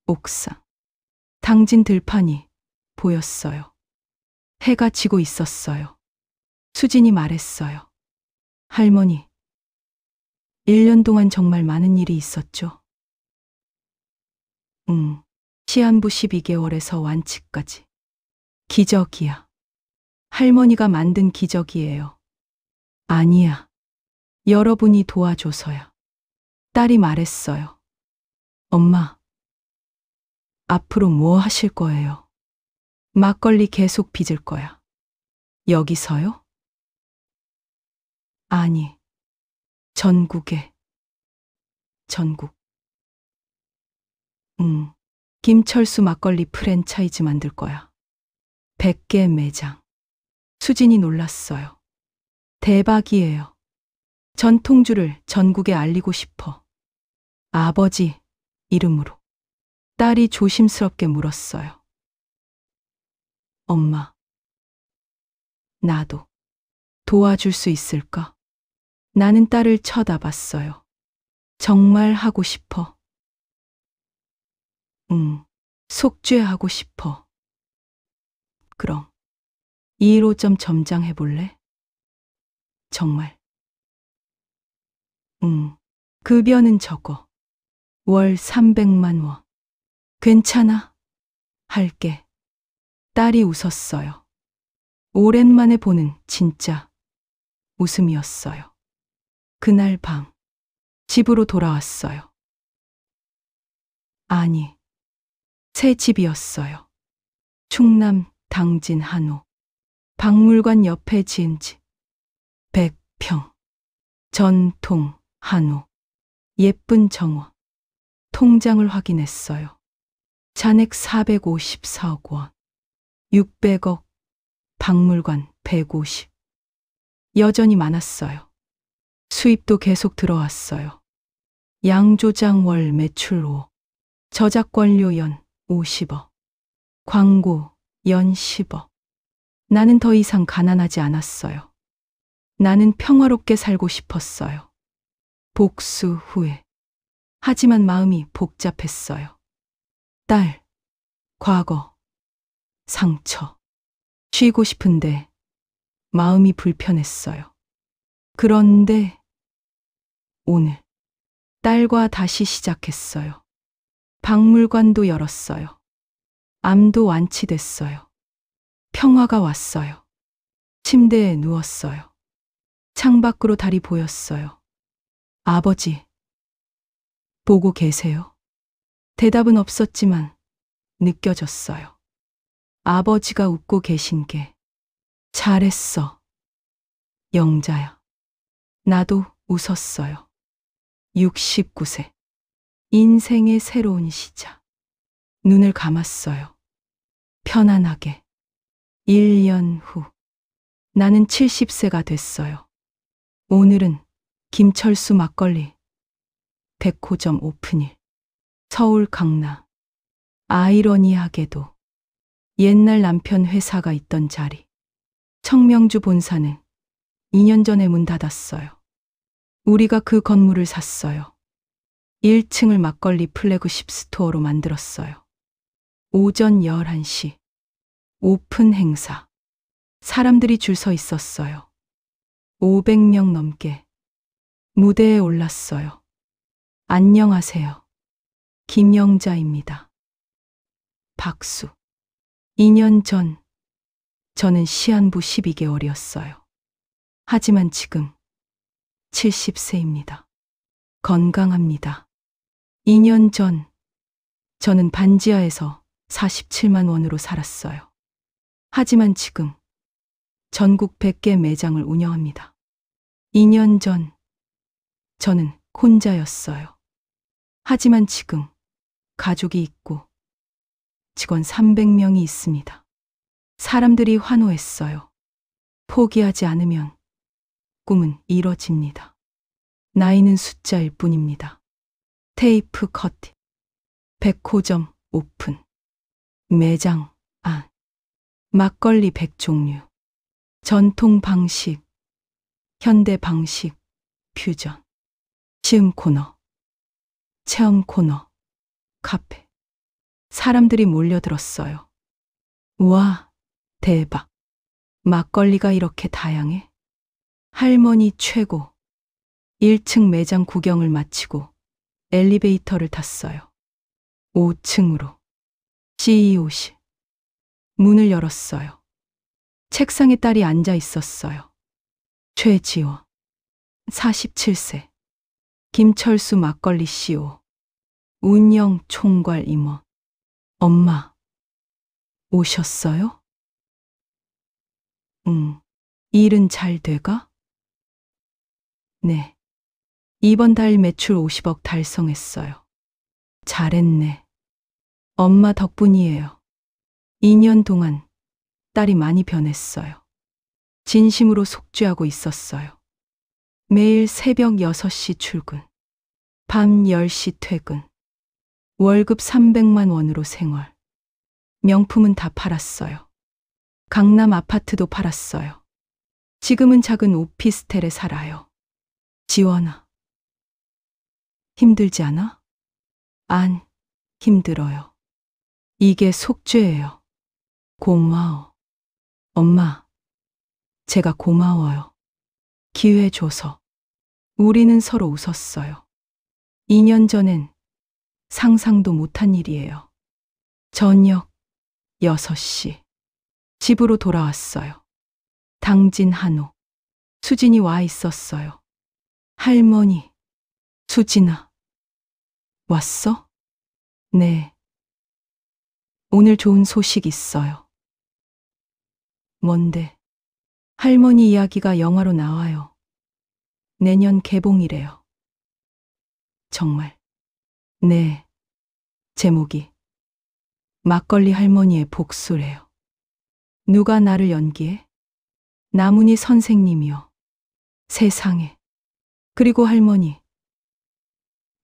옥상. 당진 들판이 보였어요. 해가 지고 있었어요. 수진이 말했어요. 할머니, 1년 동안 정말 많은 일이 있었죠? 시한부 12개월에서 완치까지. 기적이야. 할머니가 만든 기적이에요. 아니야. 여러분이 도와줘서야. 딸이 말했어요. 엄마, 앞으로 뭐 하실 거예요? 막걸리 계속 빚을 거야. 여기서요? 아니, 전국에. 전국. 김철수 막걸리 프랜차이즈 만들 거야. 100개 매장. 수진이 놀랐어요. 대박이에요. 전통주를 전국에 알리고 싶어. 아버지 이름으로. 딸이 조심스럽게 물었어요. 엄마, 나도 도와줄 수 있을까? 나는 딸을 쳐다봤어요. 정말 하고 싶어. 속죄하고 싶어. 그럼 215점 점장해 볼래? 정말. 급여는 적어. 월 300만 원. 괜찮아. 할게. 딸이 웃었어요. 오랜만에 보는 진짜 웃음이었어요. 그날 밤 집으로 돌아왔어요. 아니, 새 집이었어요. 충남 당진 한옥. 박물관 옆에 지은 집. 100평. 전통 한옥. 예쁜 정원. 통장을 확인했어요. 잔액 454억 원. 600억. 박물관 150. 여전히 많았어요. 수입도 계속 들어왔어요. 양조장 월 매출 5억. 저작권료 연 50억. 광고 연 10억. 나는 더 이상 가난하지 않았어요. 나는 평화롭게 살고 싶었어요. 복수 후에. 하지만 마음이 복잡했어요. 딸, 과거, 상처. 쉬고 싶은데 마음이 불편했어요. 그런데 오늘 딸과 다시 시작했어요. 박물관도 열었어요. 암도 완치됐어요. 평화가 왔어요. 침대에 누웠어요. 창밖으로 달이 보였어요. 아버지, 보고 계세요? 대답은 없었지만 느껴졌어요. 아버지가 웃고 계신 게. 잘했어. 영자야. 나도 웃었어요. 69세. 인생의 새로운 시작. 눈을 감았어요. 편안하게. 1년 후. 나는 70세가 됐어요. 오늘은 김철수 막걸리 100호점 오픈일. 서울 강남. 아이러니하게도 옛날 남편 회사가 있던 자리. 청명주 본사는 2년 전에 문 닫았어요. 우리가 그 건물을 샀어요. 1층을 막걸리 플래그십 스토어로 만들었어요. 오전 11시. 오픈 행사. 사람들이 줄 서 있었어요. 500명 넘게. 무대에 올랐어요. 안녕하세요. 김영자입니다. 박수. 2년 전 저는 시한부 12개월이었어요. 하지만 지금 70세입니다. 건강합니다. 2년 전 저는 반지하에서 47만 원으로 살았어요. 하지만 지금 전국 100개 매장을 운영합니다. 2년 전 저는 혼자였어요. 하지만 지금 가족이 있고 직원 300명이 있습니다. 사람들이 환호했어요. 포기하지 않으면 꿈은 이뤄집니다. 나이는 숫자일 뿐입니다. 테이프 커팅, 백호점 오픈, 매장 안, 막걸리 100종류, 전통 방식, 현대 방식, 퓨전, 시음 코너, 체험 코너, 카페. 사람들이 몰려들었어요. 우와, 대박. 막걸리가 이렇게 다양해? 할머니 최고. 1층 매장 구경을 마치고 엘리베이터를 탔어요. 5층으로. CEO실. 문을 열었어요. 책상에 딸이 앉아 있었어요. 최지원. 47세. 김철수 막걸리 CEO. 운영 총괄 임원. 엄마. 오셨어요? 응. 일은 잘 돼가? 네. 이번 달 매출 50억 달성했어요. 잘했네. 엄마 덕분이에요. 2년 동안 딸이 많이 변했어요. 진심으로 속죄하고 있었어요. 매일 새벽 6시 출근, 밤 10시 퇴근, 월급 300만 원으로 생활. 명품은 다 팔았어요. 강남 아파트도 팔았어요. 지금은 작은 오피스텔에 살아요. 지원아. 힘들지 않아? 안 힘들어요. 이게 속죄예요. 고마워. 엄마, 제가 고마워요. 기회 줘서. 우리는 서로 웃었어요. 2년 전엔 상상도 못한 일이에요. 저녁 6시. 집으로 돌아왔어요. 당진 한옥. 수진이 와 있었어요. 할머니, 수진아. 왔어? 네. 오늘 좋은 소식 있어요. 뭔데? 할머니 이야기가 영화로 나와요. 내년 개봉이래요. 정말? 네. 제목이 막걸리 할머니의 복수래요. 누가 나를 연기해? 나문희 선생님이요. 세상에. 그리고 할머니.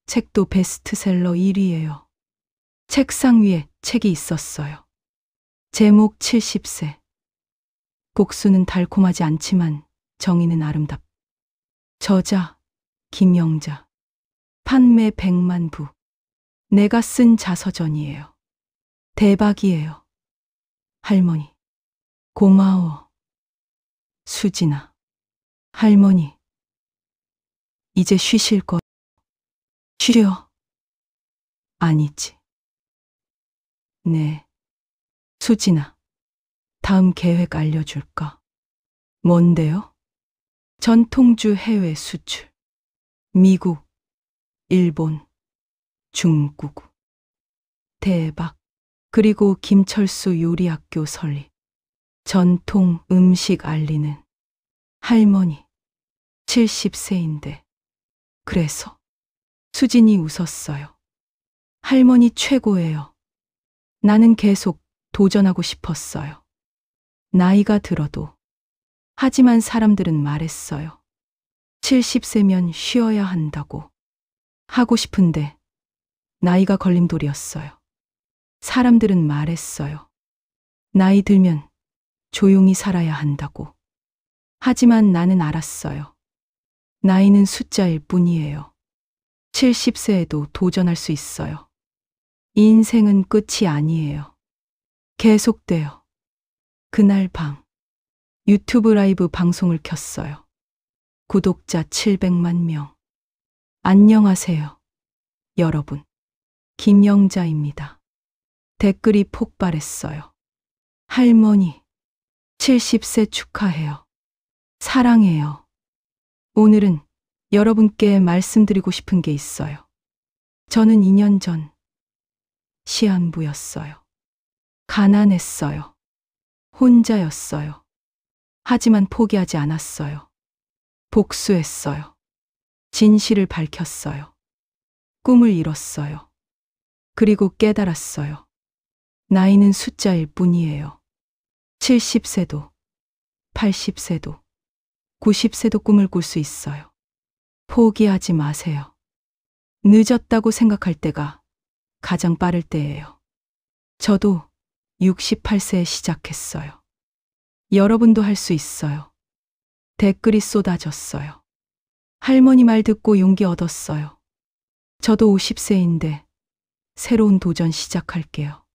책도 베스트셀러 1위예요. 책상 위에 책이 있었어요. 제목 70세. 곡수는 달콤하지 않지만 정의는 아름답. 저자 김영자. 판매 100만 부. 내가 쓴 자서전이에요. 대박이에요. 할머니. 고마워. 수진아. 할머니. 이제 쉬실 거. 쉬려. 아니지. 네. 수진아. 다음 계획 알려줄까? 뭔데요? 전통주 해외 수출. 미국, 일본, 중국. 대박. 그리고 김철수 요리학교 설립. 전통 음식 알리는. 할머니. 70세인데. 그래서? 수진이 웃었어요. 할머니 최고예요. 나는 계속 도전하고 싶었어요. 나이가 들어도. 하지만 사람들은 말했어요. 70세면 쉬어야 한다고. 하고 싶은데 나이가 걸림돌이었어요. 사람들은 말했어요. 나이 들면 조용히 살아야 한다고. 하지만 나는 알았어요. 나이는 숫자일 뿐이에요. 70세에도 도전할 수 있어요. 인생은 끝이 아니에요. 계속돼요. 그날 밤 유튜브 라이브 방송을 켰어요. 구독자 700만 명. 안녕하세요. 여러분. 김영자입니다. 댓글이 폭발했어요. 할머니, 70세 축하해요. 사랑해요. 오늘은 여러분께 말씀드리고 싶은 게 있어요. 저는 2년 전 시한부였어요. 가난했어요. 혼자였어요. 하지만 포기하지 않았어요. 복수했어요. 진실을 밝혔어요. 꿈을 이뤘어요. 그리고 깨달았어요. 나이는 숫자일 뿐이에요. 70세도, 80세도, 90세도 꿈을 꿀 수 있어요. 포기하지 마세요. 늦었다고 생각할 때가 가장 빠를 때예요. 저도 68세에 시작했어요. 여러분도 할 수 있어요. 댓글이 쏟아졌어요. 할머니 말 듣고 용기 얻었어요. 저도 50세인데 새로운 도전 시작할게요.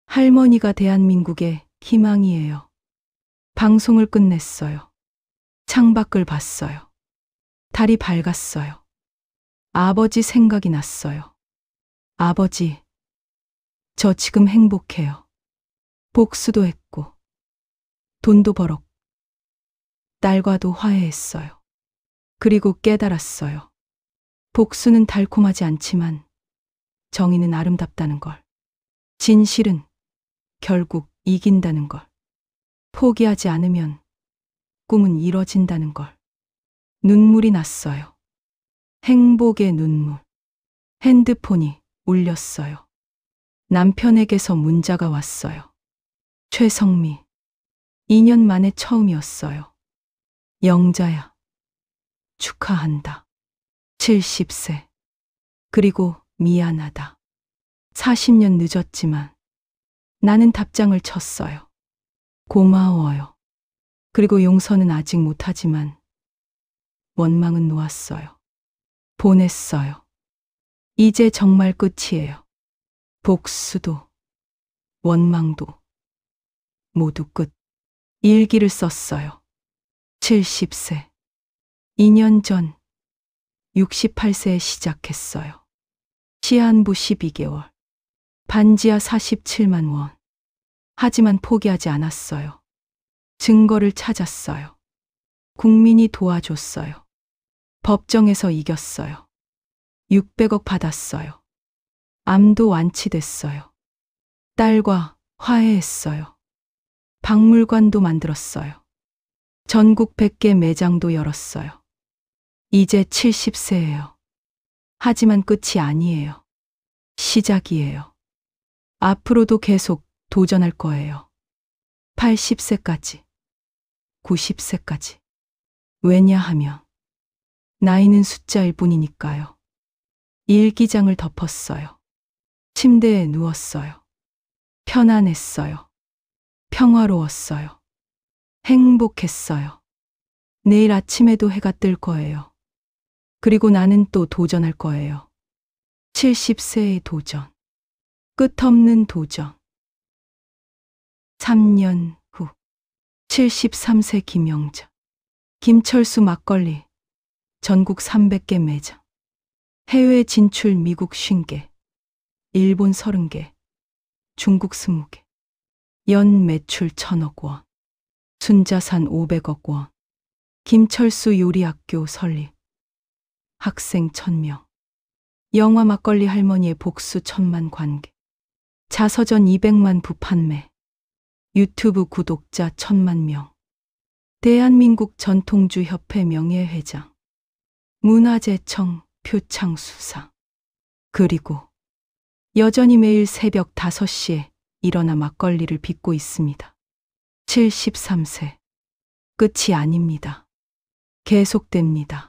할머니가 대한민국의 희망이에요. 방송을 끝냈어요. 창밖을 봤어요. 달이 밝았어요. 아버지 생각이 났어요. 아버지, 저 지금 행복해요. 복수도 했고, 돈도 벌었고, 딸과도 화해했어요. 그리고 깨달았어요. 복수는 달콤하지 않지만 정의는 아름답다는 걸. 진실은 결국 이긴다는 걸. 포기하지 않으면 꿈은 이뤄진다는 걸. 눈물이 났어요. 행복의 눈물. 핸드폰이 울렸어요. 남편에게서 문자가 왔어요. 최성미, 2년 만에 처음이었어요. 영자야, 축하한다. 70세. 그리고 미안하다. 40년 늦었지만 나는 답장을 쳤어요. 고마워요. 그리고 용서는 아직 못하지만 원망은 놓았어요. 보냈어요. 이제 정말 끝이에요. 복수도 원망도 모두 끝. 일기를 썼어요. 70세. 2년 전 68세에 시작했어요. 시한부 12개월. 반지하 47만 원. 하지만 포기하지 않았어요. 증거를 찾았어요. 국민이 도와줬어요. 법정에서 이겼어요. 600억 받았어요. 암도 완치됐어요. 딸과 화해했어요. 박물관도 만들었어요. 전국 100개 매장도 열었어요. 이제 70세예요. 하지만 끝이 아니에요. 시작이에요. 앞으로도 계속 도전할 거예요. 80세까지, 90세까지. 왜냐하면 나이는 숫자일 뿐이니까요. 일기장을 덮었어요. 침대에 누웠어요. 편안했어요. 평화로웠어요. 행복했어요. 내일 아침에도 해가 뜰 거예요. 그리고 나는 또 도전할 거예요. 70세의 도전. 끝없는 도전. 3년 후. 73세 김영자. 김철수 막걸리. 전국 300개 매장. 해외 진출 미국 50개. 일본 30개. 중국 20개. 연 매출 1000억 원. 순자산 500억 원. 김철수 요리학교 설립. 학생 1000명. 영화 막걸리 할머니의 복수 1000만 관객. 자서전 200만 부 판매. 유튜브 구독자 1000만 명. 대한민국 전통주협회 명예회장. 문화재청 표창 수상. 그리고 여전히 매일 새벽 5시에 일어나 막걸리를 빚고 있습니다. 73세. 끝이 아닙니다. 계속됩니다.